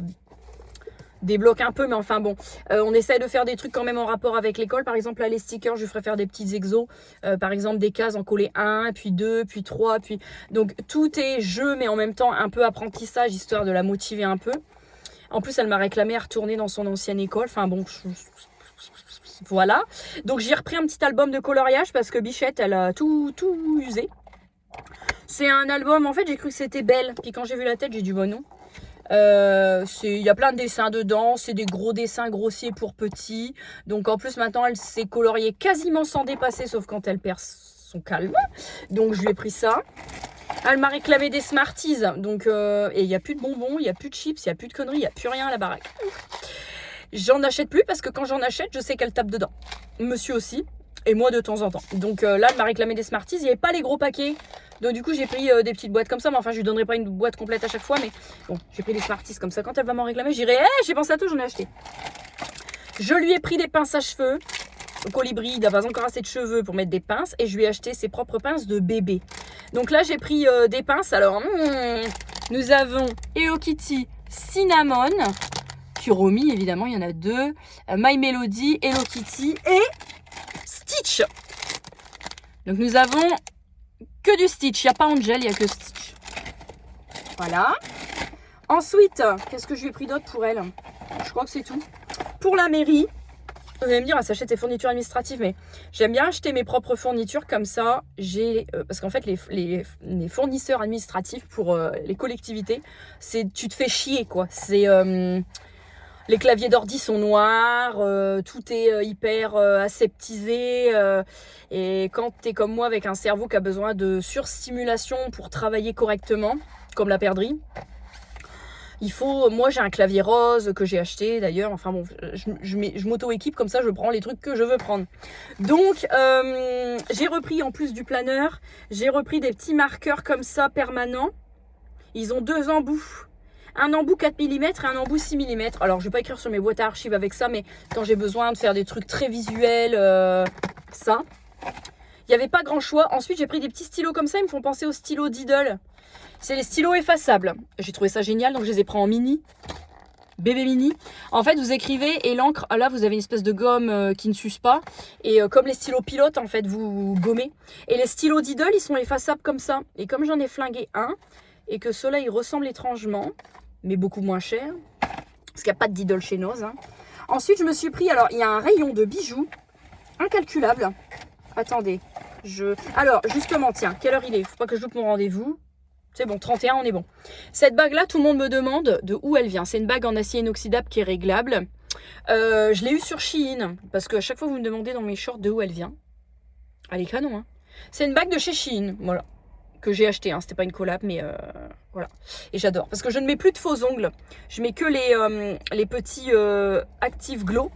D: débloque un peu, mais enfin bon, on essaye de faire des trucs quand même en rapport avec l'école. Par exemple, là, les stickers, je ferais faire des petits exos, par exemple des cases, en coller 1, puis 2, puis 3, puis... Donc tout est jeu, mais en même temps un peu apprentissage, histoire de la motiver un peu. En plus, elle m'a réclamé à retourner dans son ancienne école. Enfin bon, voilà. Donc j'ai repris un petit album de coloriage parce que Bichette, elle a tout usé. C'est un album, en fait, j'ai cru que c'était Belle. Puis quand j'ai vu la tête, j'ai dit bon non. Il y a plein de dessins dedans, c'est des gros dessins grossiers pour petits. Donc en plus, maintenant, elle s'est coloriée quasiment sans dépasser, sauf quand elle perd son calme. Donc je lui ai pris ça. Elle m'a réclamé des Smarties, donc et il n'y a plus de bonbons, il n'y a plus de chips, il n'y a plus de conneries, il n'y a plus rien à la baraque. J'en achète plus parce que quand j'en achète, je sais qu'elle tape dedans. Monsieur aussi, et moi de temps en temps. Donc là, elle m'a réclamé des Smarties, il n'y avait pas les gros paquets. Donc du coup, j'ai pris des petites boîtes comme ça, mais enfin, je lui donnerai pas une boîte complète à chaque fois, mais bon, j'ai pris des Smarties comme ça. Quand elle va m'en réclamer, je dirai, hey, j'ai pensé à toi, j'en ai acheté. Je lui ai pris des pinces à cheveux. Colibri, il n'a pas encore assez de cheveux pour mettre des pinces, et je lui ai acheté ses propres pinces de bébé. Donc là, j'ai pris des pinces. Alors, nous avons Hello Kitty Cinnamon, Kuromi, évidemment, il y en a 2, My Melody, Hello Kitty et Stitch. Donc nous avons que du Stitch, il n'y a pas Angel, il n'y a que Stitch. Voilà. Ensuite, qu'est-ce que je lui ai pris d'autre pour elle? Je crois que c'est tout. Pour la mairie, vous allez me dire, elle s'achète ses fournitures administratives, mais j'aime bien acheter mes propres fournitures comme ça. Parce qu'en fait, les fournisseurs administratifs pour les collectivités, tu te fais chier, quoi. Les claviers d'ordi sont noirs, tout est hyper aseptisé. Et quand tu es comme moi avec un cerveau qui a besoin de surstimulation pour travailler correctement, comme la perdrix, moi j'ai un clavier rose que j'ai acheté d'ailleurs, enfin bon, je m'auto-équipe comme ça, je prends les trucs que je veux prendre. Donc j'ai repris en plus du planeur, j'ai repris des petits marqueurs comme ça permanents. Ils ont 2 embouts, un embout 4 mm et un embout 6 mm. Alors je vais pas écrire sur mes boîtes à archives avec ça, mais quand j'ai besoin de faire des trucs très visuels, ça. Il n'y avait pas grand choix. Ensuite j'ai pris des petits stylos comme ça, ils me font penser aux stylos Diddle. C'est les stylos effaçables. J'ai trouvé ça génial, donc je les ai pris en mini. Bébé mini. En fait, vous écrivez et l'encre, là, vous avez une espèce de gomme qui ne s'use pas. Et comme les stylos pilotes, en fait, vous gommez. Et les stylos Diddle, ils sont effaçables comme ça. Et comme j'en ai flingué un, et que ceux-là, ils ressemblent étrangement, mais beaucoup moins cher, parce qu'il n'y a pas de Diddle chez Noz. Hein. Ensuite, je me suis pris, alors, il y a un rayon de bijoux incalculable. Attendez. Alors, justement, tiens, quelle heure il est? Faut pas que je loupe mon rendez-vous. C'est bon, 31, on est bon. Cette bague-là, tout le monde me demande de où elle vient. C'est une bague en acier inoxydable qui est réglable. Je l'ai eue sur Shein, parce qu'à chaque fois, vous me demandez dans mes shorts de où elle vient. Elle est canon, hein. C'est une bague de chez Shein, voilà, que j'ai acheté. Hein. C'était pas une collab, mais voilà. Et j'adore, parce que je ne mets plus de faux ongles. Je mets que les petits Active Glow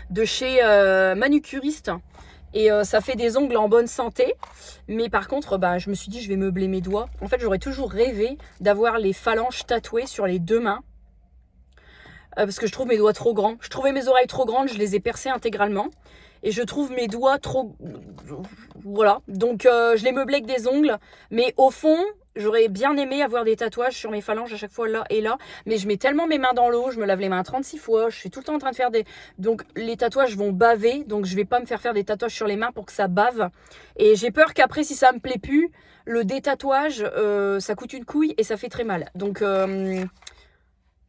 D: de chez Manucuriste. Et ça fait des ongles en bonne santé. Mais par contre, je me suis dit, je vais meubler mes doigts. En fait, j'aurais toujours rêvé d'avoir les phalanges tatouées sur les 2 mains. Parce que je trouve mes doigts trop grands. Je trouvais mes oreilles trop grandes, je les ai percées intégralement. Et je trouve mes doigts trop... Voilà. Donc, je les meublais avec des ongles. Mais au fond, j'aurais bien aimé avoir des tatouages sur mes phalanges à chaque fois là et là. Mais je mets tellement mes mains dans l'eau, je me lave les mains 36 fois. Je suis tout le temps en train de faire des... Donc, les tatouages vont baver. Donc, je vais pas me faire des tatouages sur les mains pour que ça bave. Et j'ai peur qu'après, si ça me plaît plus, le détatouage, ça coûte une couille et ça fait très mal. Donc...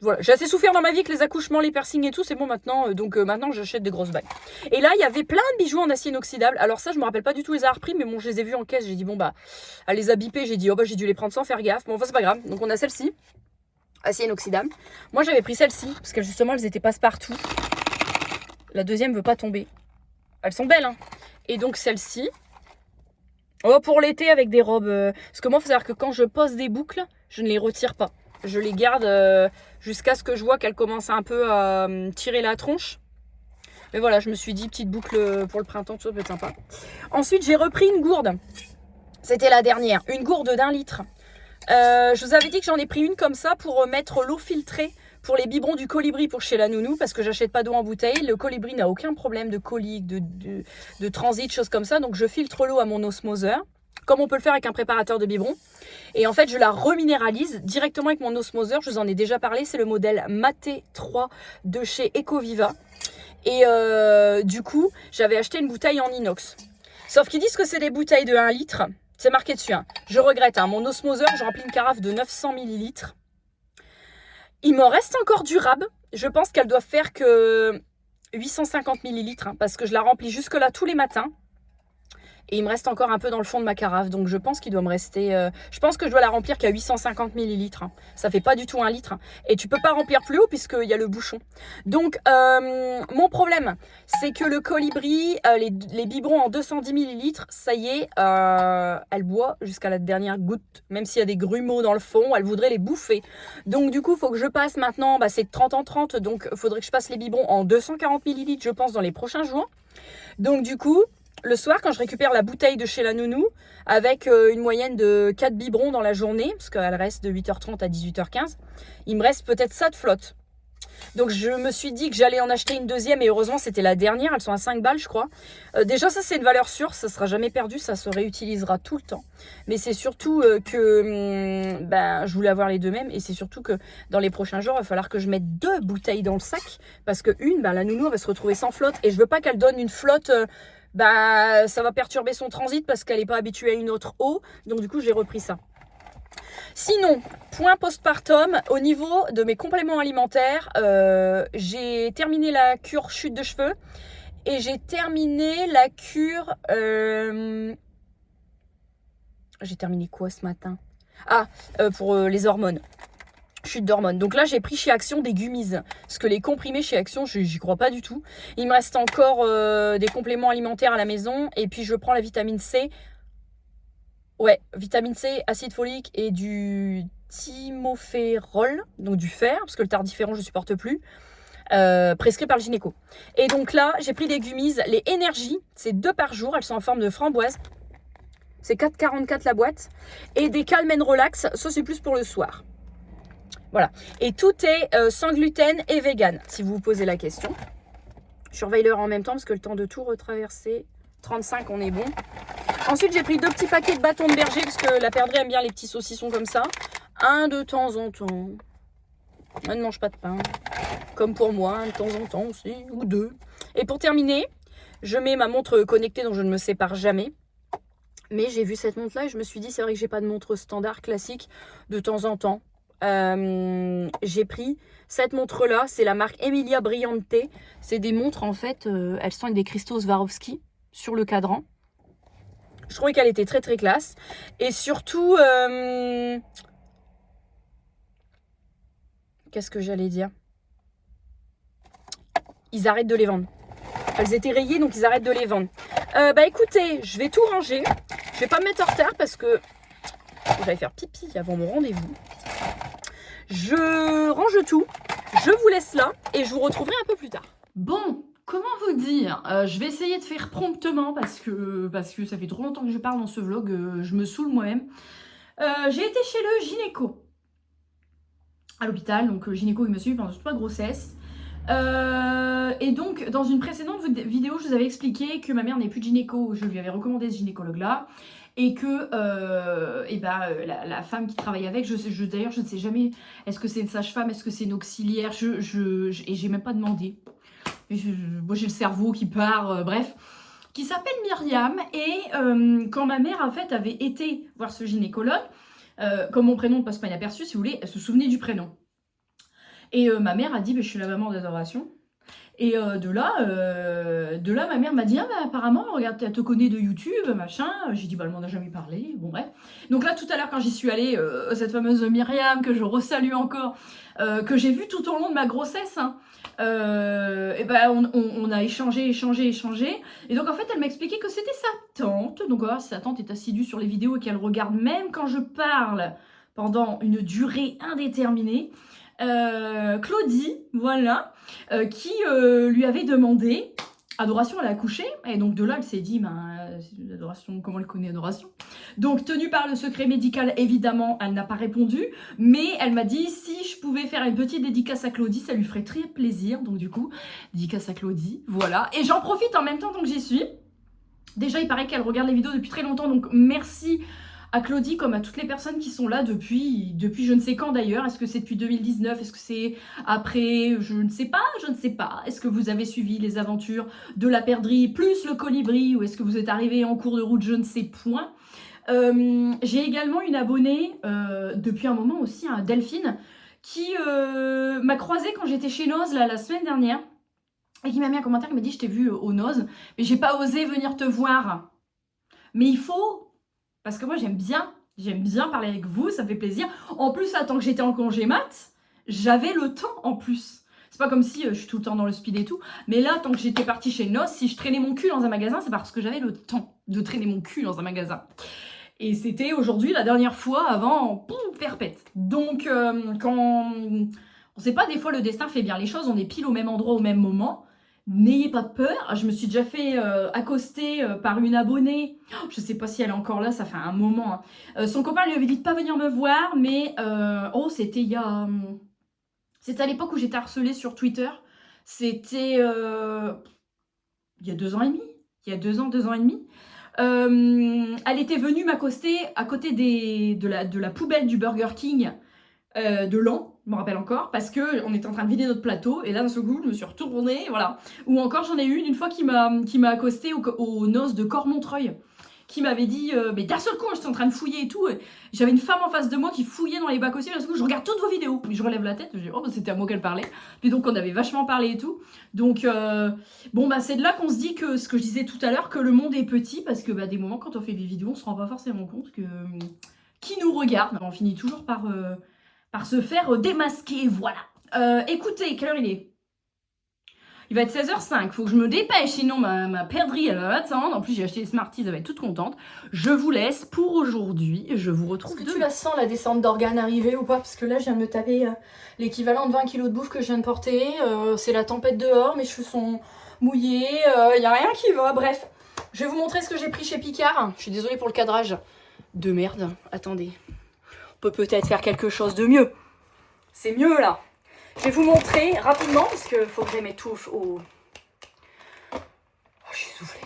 D: Voilà, j'ai assez souffert dans ma vie avec les accouchements, les piercings et tout, c'est bon maintenant, donc maintenant j'achète des grosses bagues. Et là, il y avait plein de bijoux en acier inoxydable, alors ça je me rappelle pas du tout les avoir pris, mais bon, je les ai vus en caisse, j'ai dit bon elle les a bipés, j'ai dit oh j'ai dû les prendre sans faire gaffe, bon enfin c'est pas grave, donc on a celle-ci, acier inoxydable. Moi j'avais pris celle-ci, parce que justement elles étaient passe-partout, la deuxième veut pas tomber, elles sont belles hein, et donc celle-ci, oh pour l'été avec des robes, parce que moi il faut savoir que quand je pose des boucles, je ne les retire pas. Je les garde jusqu'à ce que je vois qu'elles commencent un peu à tirer la tronche. Mais voilà, je me suis dit, petite boucle pour le printemps, tout ça peut être sympa. Ensuite, j'ai repris une gourde. C'était la dernière. Une gourde d'1 litre Je vous avais dit que j'en ai pris une comme ça pour mettre l'eau filtrée pour les biberons du Colibri pour chez la nounou, parce que j'achète pas d'eau en bouteille. Le Colibri n'a aucun problème de colique, de transit, choses comme ça. Donc je filtre l'eau à mon osmoseur, comme on peut le faire avec un préparateur de biberon. Et en fait, je la reminéralise directement avec mon osmoseur. Je vous en ai déjà parlé, c'est le modèle Maté 3 de chez Ecoviva. Et du coup, j'avais acheté une bouteille en inox. Sauf qu'ils disent que c'est des bouteilles de 1 litre. C'est marqué dessus. Hein. Je regrette, hein. Mon osmoseur, je remplis une carafe de 900 ml. Il m'en reste encore du rab. Je pense qu'elle doit faire que 850 ml, hein, parce que je la remplis jusque-là tous les matins. Et il me reste encore un peu dans le fond de ma carafe. Donc je pense qu'il doit me rester... je pense que je dois la remplir qu'à 850 ml. Hein. Ça fait pas du tout 1 litre. Hein. Et tu peux pas remplir plus haut puisqu'il y a le bouchon. Donc mon problème, c'est que le Colibri, les biberons en 210 ml, ça y est, elle boit jusqu'à la dernière goutte. Même s'il y a des grumeaux dans le fond, elle voudrait les bouffer. Donc du coup, il faut que je passe maintenant, c'est de 30 en 30. Donc il faudrait que je passe les biberons en 240 ml, je pense, dans les prochains jours. Donc du coup... Le soir, quand je récupère la bouteille de chez la nounou, avec une moyenne de 4 biberons dans la journée, parce qu'elle reste de 8h30 à 18h15, il me reste peut-être ça de flotte. Donc je me suis dit que j'allais en acheter une deuxième, et heureusement c'était la dernière, elles sont à 5 balles je crois. Déjà ça c'est une valeur sûre, ça ne sera jamais perdu, ça se réutilisera tout le temps. Mais c'est surtout que je voulais avoir les deux mêmes, et c'est surtout que dans les prochains jours, il va falloir que je mette 2 bouteilles dans le sac, parce que la nounou elle va se retrouver sans flotte, et je veux pas qu'elle donne une flotte... ça va perturber son transit parce qu'elle n'est pas habituée à une autre eau. Donc du coup, j'ai repris ça. Sinon, point postpartum, au niveau de mes compléments alimentaires, j'ai terminé la cure chute de cheveux et j'ai terminé la cure... J'ai terminé quoi ce matin? Pour les hormones. Chute d'hormones. Donc là, j'ai pris chez Action des gummies. Parce que les comprimés chez Action, j'y crois pas du tout. Il me reste encore des compléments alimentaires à la maison. Et puis, je prends la vitamine C. Ouais, vitamine C, acide folique et du thymophéral, donc du fer, parce que le tardiféron, je ne supporte plus. Prescrit par le gynéco. Et donc là, j'ai pris des gummies. Les énergies, c'est 2 par jour. Elles sont en forme de framboise. C'est 4,44 la boîte. Et des Calm & Relax. Ça, c'est plus pour le soir. Voilà, et tout est sans gluten et vegan, si vous vous posez la question. Je surveille l'heure en même temps parce que le temps de tout retraverser, 35, on est bon. Ensuite, j'ai pris 2 petits paquets de bâtons de berger parce que la perdrix aime bien les petits saucissons comme ça. Un de temps en temps. Elle ne mange pas de pain. Comme pour moi, un de temps en temps aussi, ou 2. Et pour terminer, je mets ma montre connectée dont je ne me sépare jamais. Mais j'ai vu cette montre-là et je me suis dit, c'est vrai que j'ai pas de montre standard classique de temps en temps. J'ai pris cette montre là, c'est la marque Emilia Briante. C'est des montres en fait, elles sont avec des cristaux Swarovski sur le cadran. Je trouvais qu'elle était très très classe. Et surtout, qu'est-ce que j'allais dire? Ils arrêtent de les vendre. Elles étaient rayées donc ils arrêtent de les vendre. Écoutez, je vais tout ranger. Je vais pas me mettre en retard parce que j'allais faire pipi avant mon rendez-vous. Je range tout, je vous laisse là et je vous retrouverai un peu plus tard.
B: Bon, comment vous dire, je vais essayer de faire promptement parce que ça fait trop longtemps que je parle dans ce vlog, je me saoule moi-même. J'ai été chez le gynéco à l'hôpital, donc le gynéco il me suit pendant toute ma grossesse. Et donc dans une précédente vidéo je vous avais expliqué que ma mère n'est plus de gynéco, je lui avais recommandé ce gynécologue là. Et que la femme qui travaille avec, d'ailleurs je ne sais jamais, est-ce que c'est une sage-femme, est-ce que c'est une auxiliaire, et j'ai même pas demandé. Moi j'ai le cerveau qui part, bref, qui s'appelle Myriam. Et quand ma mère en fait avait été voir ce gynécologue, comme mon prénom ne passe pas inaperçu, si vous voulez, elle se souvenait du prénom. Et ma mère a dit, je suis la maman d'adoration. Et de là, ma mère m'a dit, apparemment, regarde, elle te connaît de YouTube, machin. J'ai dit, elle m'en a jamais parlé. Bon, bref. Donc là, tout à l'heure, quand j'y suis allée, cette fameuse Myriam, que je resalue encore, que j'ai vue tout au long de ma grossesse, hein, on a échangé. Et donc, en fait, elle m'a expliqué que c'était sa tante. Donc, voilà, sa tante est assidue sur les vidéos et qu'elle regarde même quand je parle pendant une durée indéterminée. Claudie, voilà, qui lui avait demandé Adoration, elle a accouché, et donc de là, elle s'est dit, Adoration, comment elle connaît Adoration? Donc, tenue par le secret médical, évidemment, elle n'a pas répondu, mais elle m'a dit, si je pouvais faire une petite dédicace à Claudie, ça lui ferait très plaisir. Donc, du coup, dédicace à Claudie, voilà. Et j'en profite en même temps, donc j'y suis. Déjà, il paraît qu'elle regarde les vidéos depuis très longtemps, donc merci à Claudie, comme à toutes les personnes qui sont là depuis je ne sais quand d'ailleurs. Est-ce que c'est depuis 2019? Est-ce que c'est après? Je ne sais pas, je ne sais pas. Est-ce que vous avez suivi les aventures de la perdrix plus le colibri? Ou est-ce que vous êtes arrivé en cours de route? Je ne sais point. J'ai également une abonnée, depuis un moment aussi, Delphine, qui m'a croisée quand j'étais chez Noz la semaine dernière. Et qui m'a mis un commentaire qui m'a dit, je t'ai vu au Noz, mais j'ai pas osé venir te voir. Mais il faut... Parce que moi, j'aime bien parler avec vous, ça me fait plaisir. En plus, là, tant que j'étais en congé mat, j'avais le temps en plus. C'est pas comme si je suis tout le temps dans le speed et tout. Mais là, tant que j'étais partie chez Noz, si je traînais mon cul dans un magasin, c'est parce que j'avais le temps de traîner mon cul dans un magasin. Et c'était aujourd'hui la dernière fois avant perpète. Donc, quand... On sait pas, des fois, le destin fait bien les choses. On est pile au même endroit au même moment. N'ayez pas peur, je me suis déjà fait accoster par une abonnée, je sais pas si elle est encore là, ça fait un moment. Hein. Son copain lui avait dit de pas venir me voir, mais c'était il y a... C'était à l'époque où j'étais harcelée sur Twitter, c'était il y a 2 ans et demi, il y a 2 ans et demi. Elle était venue m'accoster à côté de la poubelle du Burger King de Lan, je me rappelle encore, parce que on était en train de vider notre plateau, et là d'un seul coup je me suis retournée, voilà. Ou encore j'en ai une fois qui m'a accosté aux noces de Cormontreuil, qui m'avait dit, mais d'un seul coup j'étais en train de fouiller et tout, j'avais une femme en face de moi qui fouillait dans les bacs aussi, d'un seul coup je regarde toutes vos vidéos, puis je relève la tête, je dis, oh bah, c'était à moi qu'elle parlait, puis donc on avait vachement parlé et tout, donc bon bah c'est de là qu'on se dit que, ce que je disais tout à l'heure, que le monde est petit, parce que bah, des moments quand on fait des vidéos on se rend pas forcément compte que qui nous regarde, on finit toujours par se faire démasquer, voilà. Écoutez, quelle heure il est? Il va être 16h05, faut que je me dépêche, sinon ma perdrix, elle va m'attendre. En plus, j'ai acheté les Smarties, elle va être toute contente. Je vous laisse pour aujourd'hui, je vous retrouve
D: Est-ce que tu la sens, la descente d'organes arriver ou pas? Parce que là, je viens de me taper l'équivalent de 20 kg de bouffe que je viens de porter. C'est la tempête dehors, mes cheveux sont mouillés, il n'y a rien qui va. Bref, je vais vous montrer ce que j'ai pris chez Picard. Je suis désolée pour le cadrage de merde. Attendez. On peut peut-être faire quelque chose de mieux. C'est mieux là. Je vais vous montrer rapidement parce qu'il faut que je mette tout au... Oh, je suis soufflée.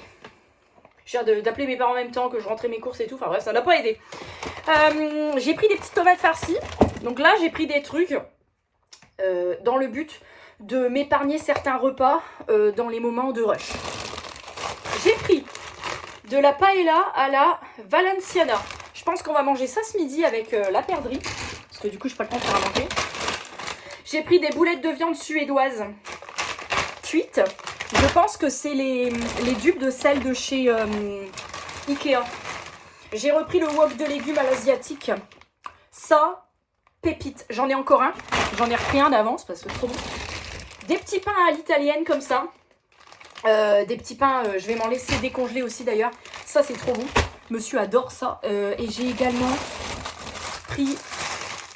D: Je viens d'appeler mes parents en même temps que je rentrais mes courses et tout. Enfin bref, ça n'a pas aidé. J'ai pris des petites tomates farcies. Donc là, j'ai pris des trucs dans le but de m'épargner certains repas dans les moments de rush. J'ai pris de la paella à la Valenciana. Je pense qu'on va manger ça ce midi avec la perdrix. Parce que du coup, je n'ai pas le temps de faire à manger. J'ai pris des boulettes de viande suédoise cuites. Je pense que c'est les dupes de celles de chez Ikea. J'ai repris le wok de légumes à l'asiatique. Ça, pépite. J'en ai encore un. J'en ai repris un d'avance parce que c'est trop bon. Des petits pains à l'italienne comme ça. Des petits pains, je vais m'en laisser décongeler aussi d'ailleurs. Ça, c'est trop bon. Monsieur adore ça. Et j'ai également pris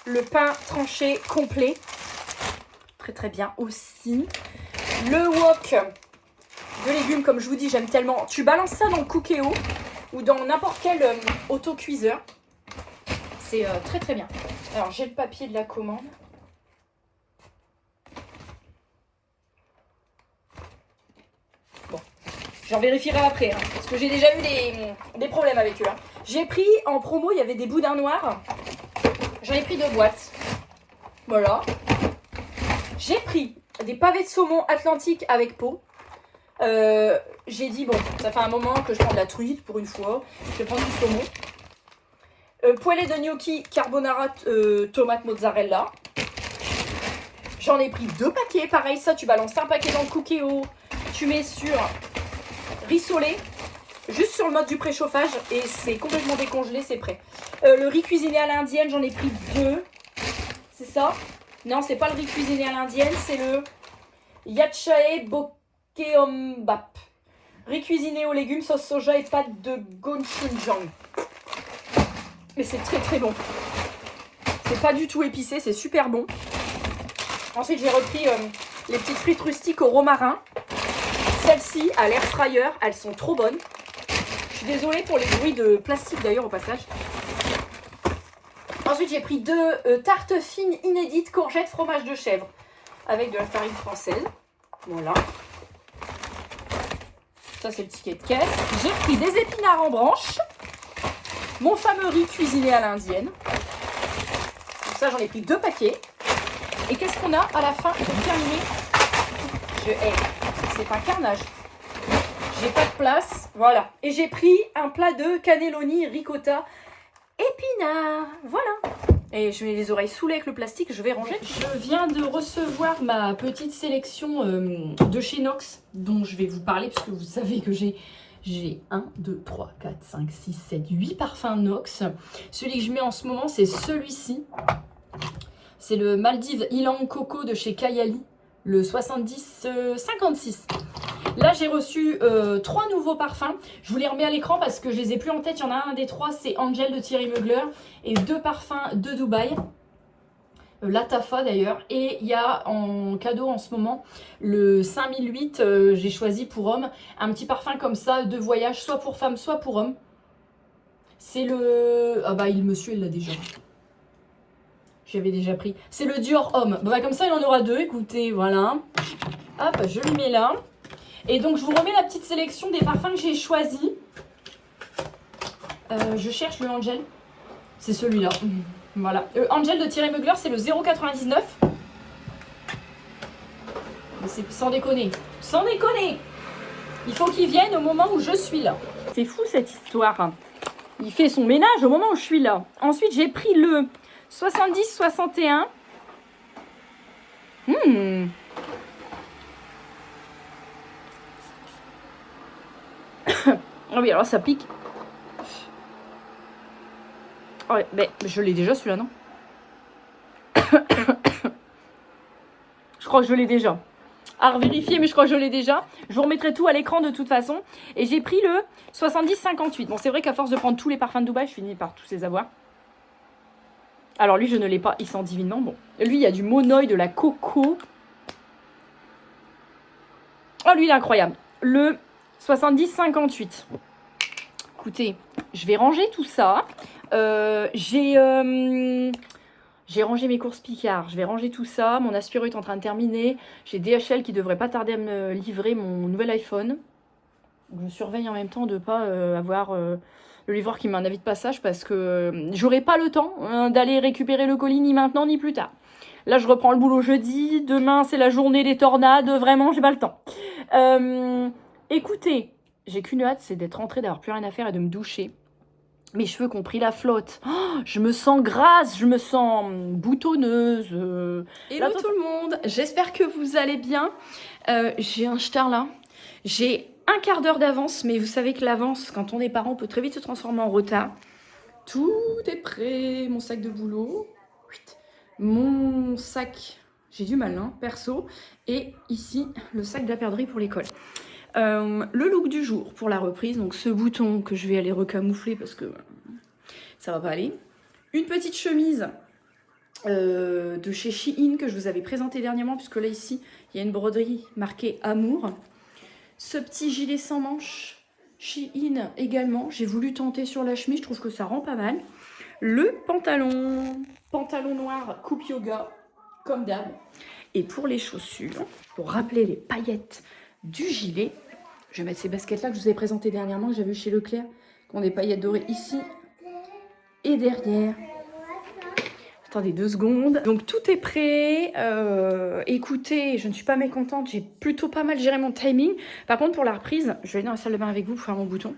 D: le pain tranché complet. Très très bien aussi. Le wok de légumes, comme je vous dis, j'aime tellement. Tu balances ça dans le Cookéo ou dans n'importe quel autocuiseur. C'est très très bien. Alors j'ai le papier de la commande. Bon, j'en vérifierai après, hein, parce que j'ai déjà eu des problèmes avec eux. Hein. J'ai pris en promo, il y avait des boudins noirs. J'en ai pris 2 boîtes. Voilà. J'ai pris des pavés de saumon atlantique avec peau. J'ai dit, bon, ça fait un moment que je prends de la truite pour une fois. Je vais prendre du saumon. Poêlée de gnocchi carbonara tomate mozzarella. J'en ai pris 2 paquets. Pareil, ça, tu balances un paquet dans le Cookéo. Tu mets sur rissolé. Juste sur le mode du préchauffage. Et c'est complètement décongelé, c'est prêt. Le riz cuisiné à l'indienne, j'en ai pris 2. C'est ça? Non, c'est pas le riz cuisiné à l'indienne, c'est le yachae bokeombap. Riz cuisiné aux légumes, sauce soja et pâte de gochujang. Mais c'est très très bon. C'est pas du tout épicé, c'est super bon. Ensuite, j'ai repris les petites frites rustiques au romarin. Celles-ci, à l'air fryer, elles sont trop bonnes. Je suis désolée pour les bruits de plastique d'ailleurs au passage. Ensuite, j'ai pris 2 tartes fines inédites courgettes fromage de chèvre avec de la farine française. Voilà. Ça, c'est le ticket de caisse. J'ai pris des épinards en branche. Mon fameux riz cuisiné à l'indienne. Donc ça, j'en ai pris 2 paquets. Et qu'est-ce qu'on a à la fin pour terminer? Je hais. C'est un carnage. J'ai pas de place. Voilà. Et j'ai pris un plat de cannelloni ricotta épinards. Voilà. Et je mets les oreilles saoulées avec le plastique, je vais ranger. Je viens de recevoir ma petite sélection de chez Nox, dont je vais vous parler, parce que vous savez que j'ai 1, 2, 3, 4, 5, 6, 7, 8 parfums Nox. Celui que je mets en ce moment, c'est celui-ci. C'est le Maldives Ylang Coco de chez Kayali, le 70-56. Là, j'ai reçu 3 nouveaux parfums. Je vous les remets à l'écran parce que je les ai plus en tête. Il y en a un des 3, c'est Angel de Thierry Mugler. Et 2 parfums de Dubaï. Latafa d'ailleurs. Et il y a en cadeau en ce moment le 5008. J'ai choisi pour homme. Un petit parfum comme ça de voyage, soit pour femme, soit pour homme. C'est le... Ah bah, monsieur, il l'a déjà. J'avais déjà pris. C'est le Dior Homme. Bah, comme ça, il en aura 2. Écoutez, voilà. Hop, je le mets là. Et donc, je vous remets la petite sélection des parfums que j'ai choisis. Je cherche le Angel. C'est celui-là. Voilà. Angel de Thierry Mugler, c'est le 0,99. Mais c'est sans déconner. Sans déconner. Il faut qu'il vienne au moment où je suis là. C'est fou cette histoire. Il fait son ménage au moment où je suis là. Ensuite, j'ai pris le 70-61. Ah oui, alors ça pique. Oh ouais, mais je l'ai déjà celui-là, non? Je crois que je l'ai déjà. À vérifier, mais je crois que je l'ai déjà. Je vous remettrai tout à l'écran de toute façon. Et j'ai pris le 70-58. Bon, c'est vrai qu'à force de prendre tous les parfums de Dubaï, je finis par tous les avoir. Alors lui, je ne l'ai pas. Il sent divinement. Bon, lui, il y a du monoï, de la coco. Oh, lui, il est incroyable. Le 70-58. Écoutez, je vais ranger tout ça. J'ai rangé mes courses Picard. Je vais ranger tout ça. Mon aspiro est en train de terminer. J'ai DHL qui devrait pas tarder à me livrer mon nouvel iPhone. Je surveille en même temps de ne pas avoir le livreur qui met un avis de passage parce que j'aurai pas le temps d'aller récupérer le colis ni maintenant ni plus tard. Là, je reprends le boulot jeudi. Demain, c'est la journée des tornades. Vraiment, j'ai pas le temps. Écoutez, j'ai qu'une hâte, c'est d'être rentrée, d'avoir plus rien à faire et de me doucher. Mes cheveux qui ont pris la flotte. Oh, je me sens grasse, je me sens boutonneuse. Hello tout le monde, j'espère que vous allez bien. J'ai un star là. J'ai un quart d'heure d'avance, mais vous savez que l'avance, quand on est parent, peut très vite se transformer en retard. Tout est prêt, mon sac de boulot. Mon sac, j'ai du mal, hein, perso. Et ici, le sac de la perdrix pour l'école. Le look du jour pour la reprise, donc ce bouton que je vais aller recamoufler parce que ça va pas aller. Une petite chemise de chez Shein que je vous avais présenté dernièrement, puisque là ici il y a une broderie marquée Amour. Ce petit gilet sans manches Shein également, j'ai voulu tenter sur la chemise, je trouve que ça rend pas mal. Le pantalon noir coupe yoga comme d'hab. Et pour les chaussures, pour rappeler les paillettes du gilet, je vais mettre ces baskets là que je vous ai présentées dernièrement, que j'ai vu chez Leclerc, qui ont des paillettes dorées ici et derrière. Attendez 2 secondes. Donc tout est prêt. Écoutez, je ne suis pas mécontente, j'ai plutôt pas mal géré mon timing. Par contre pour la reprise, je vais aller dans la salle de bain avec vous pour faire mon bouton.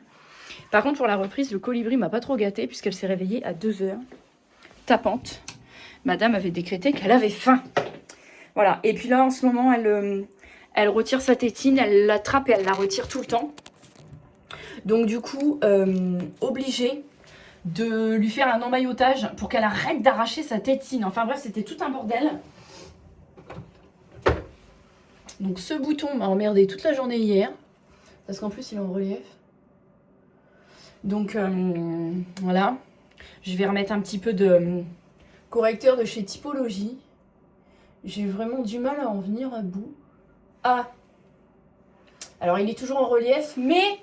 D: Par contre pour la reprise, le colibri m'a pas trop gâtée puisqu'elle s'est réveillée à 2h, tapante. Madame avait décrété qu'elle avait faim. Voilà, et puis là en ce moment elle retire sa tétine, elle l'attrape et elle la retire tout le temps. Donc du coup, obligée de lui faire un emmaillotage pour qu'elle arrête d'arracher sa tétine. Enfin bref, c'était tout un bordel. Donc ce bouton m'a emmerdé toute la journée hier. Parce qu'en plus, il est en relief. Donc voilà. Je vais remettre un petit peu de correcteur de chez Typologie. J'ai vraiment du mal à en venir à bout. Ah,
B: Alors il est toujours en relief, mais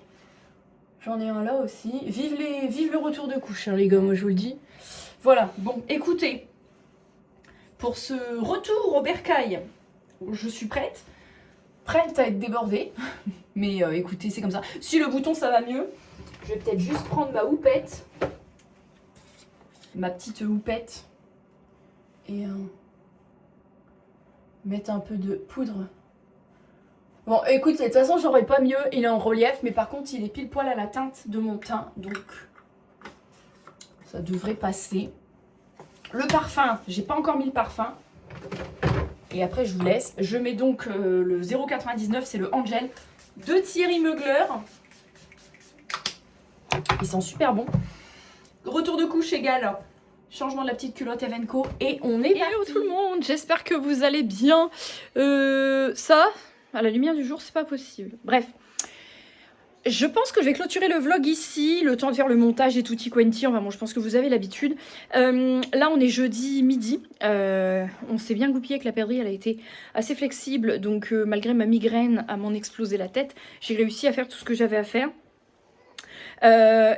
B: j'en ai un là aussi. Vive le retour de couche, hein, les gars, moi je vous le dis. Voilà, bon, écoutez, pour ce retour au bercail, je suis prête à être débordée. Mais écoutez, c'est comme ça. Si le bouton ça va mieux, je vais peut-être juste prendre ma houppette. Ma petite houppette. Et mettre un peu de poudre. Bon, écoute, de toute façon, j'aurais pas mieux. Il est en relief, mais par contre, il est pile poil à la teinte de mon teint. Donc, ça devrait passer. Le parfum, j'ai pas encore mis le parfum. Et après, je vous laisse. Je mets donc le 0,99, c'est le Angel de Thierry Mugler. Ils sont super bons. Retour de couche égale changement de la petite culotte Evenco. Et on est parti. Hello tout le monde, j'espère que vous allez bien. Ça, à la lumière du jour, c'est pas possible. Bref. Je pense que je vais clôturer le vlog ici, le temps de faire le montage et tutti quanti. Enfin bon, je pense que vous avez l'habitude. Là, on est jeudi midi. On s'est bien goupillé avec la perdrix, elle a été assez flexible. Donc, malgré ma migraine à m'en exploser la tête, j'ai réussi à faire tout ce que j'avais à faire.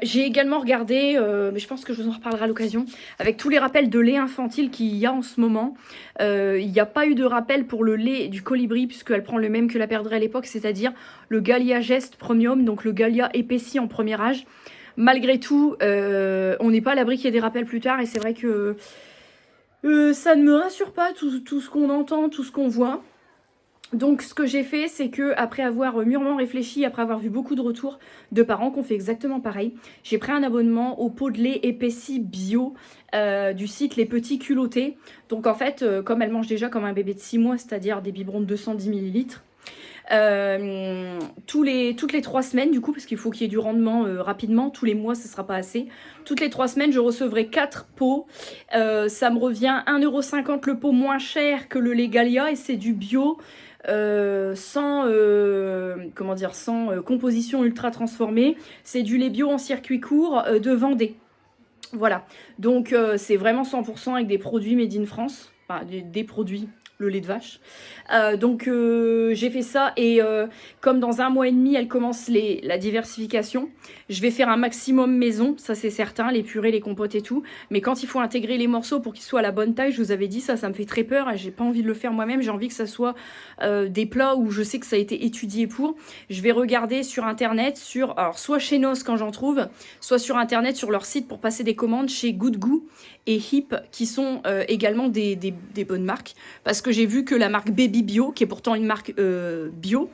B: J'ai également regardé, mais je pense que je vous en reparlerai à l'occasion, avec tous les rappels de lait infantile qu'il y a en ce moment. Il n'y a pas eu de rappel pour le lait du colibri, puisqu'elle prend le même que la perdrix à l'époque, c'est-à-dire le Gallia Gest Premium, donc le Gallia épaissi en premier âge. Malgré tout, on n'est pas à l'abri qu'il y ait des rappels plus tard, et c'est vrai que ça ne me rassure pas, tout ce qu'on entend, tout ce qu'on voit. Donc ce que j'ai fait, c'est que après avoir mûrement réfléchi, après avoir vu beaucoup de retours de parents qui ont fait exactement pareil, j'ai pris un abonnement au pot de lait épaissi bio du site Les Petits Culottés. Donc en fait, comme elle mange déjà comme un bébé de 6 mois, c'est-à-dire des biberons de 210 ml, toutes les 3 semaines du coup, parce qu'il faut qu'il y ait du rendement rapidement, tous les mois ce sera pas assez, toutes les 3 semaines je recevrai 4 pots, ça me revient 1,50 € le pot, moins cher que le lait Gallia, et c'est du bio, sans composition ultra transformée. C'est du lait bio en circuit court de Vendée. Voilà, donc c'est vraiment 100% avec des produits made in France, enfin des produits, le lait de vache. Donc j'ai fait ça, et comme dans 1 mois et demi elle commence la diversification, je vais faire un maximum maison, ça c'est certain, les purées, les compotes et tout. Mais quand il faut intégrer les morceaux pour qu'ils soient à la bonne taille, je vous avais dit, ça me fait très peur et j'ai pas envie de le faire moi-même. J'ai envie que ça soit des plats où je sais que ça a été étudié pour. Je vais regarder sur internet, alors soit chez Nos quand j'en trouve, soit sur internet sur leur site pour passer des commandes chez Good Goût et Hip, qui sont également des bonnes marques, parce que j'ai vu que la marque Baby Bio, qui est pourtant une marque bio,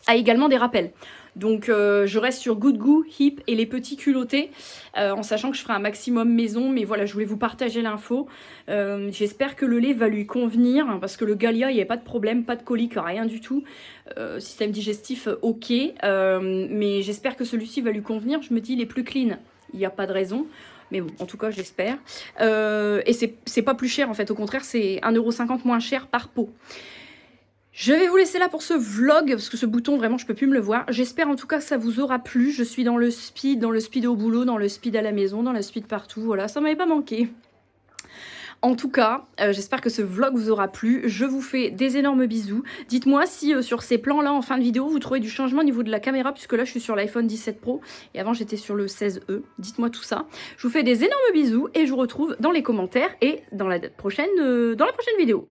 B: a également des rappels. Donc je reste sur Good Goût, Hip et Les Petits Culottés, en sachant que je ferai un maximum maison. Mais voilà, je voulais vous partager l'info. J'espère que le lait va lui convenir, hein, parce que le Gallia, il n'y a pas de problème, pas de colique, rien du tout. Système digestif, ok. Mais j'espère que celui-ci va lui convenir. Je me dis, il est plus clean, il n'y a pas de raison. Mais bon, en tout cas, j'espère. Et c'est pas plus cher, en fait. Au contraire, c'est 1,50 € moins cher par pot. Je vais vous laisser là pour ce vlog, parce que ce bouton, vraiment, je peux plus me le voir. J'espère en tout cas que ça vous aura plu. Je suis dans le speed au boulot, dans le speed à la maison, dans le speed partout. Voilà, ça m'avait pas manqué. En tout cas, j'espère que ce vlog vous aura plu. Je vous fais des énormes bisous. Dites-moi si sur ces plans-là, en fin de vidéo, vous trouvez du changement au niveau de la caméra, puisque là, je suis sur l'iPhone 17 Pro et avant, j'étais sur le 16E. Dites-moi tout ça. Je vous fais des énormes bisous et je vous retrouve dans les commentaires et dans la prochaine vidéo.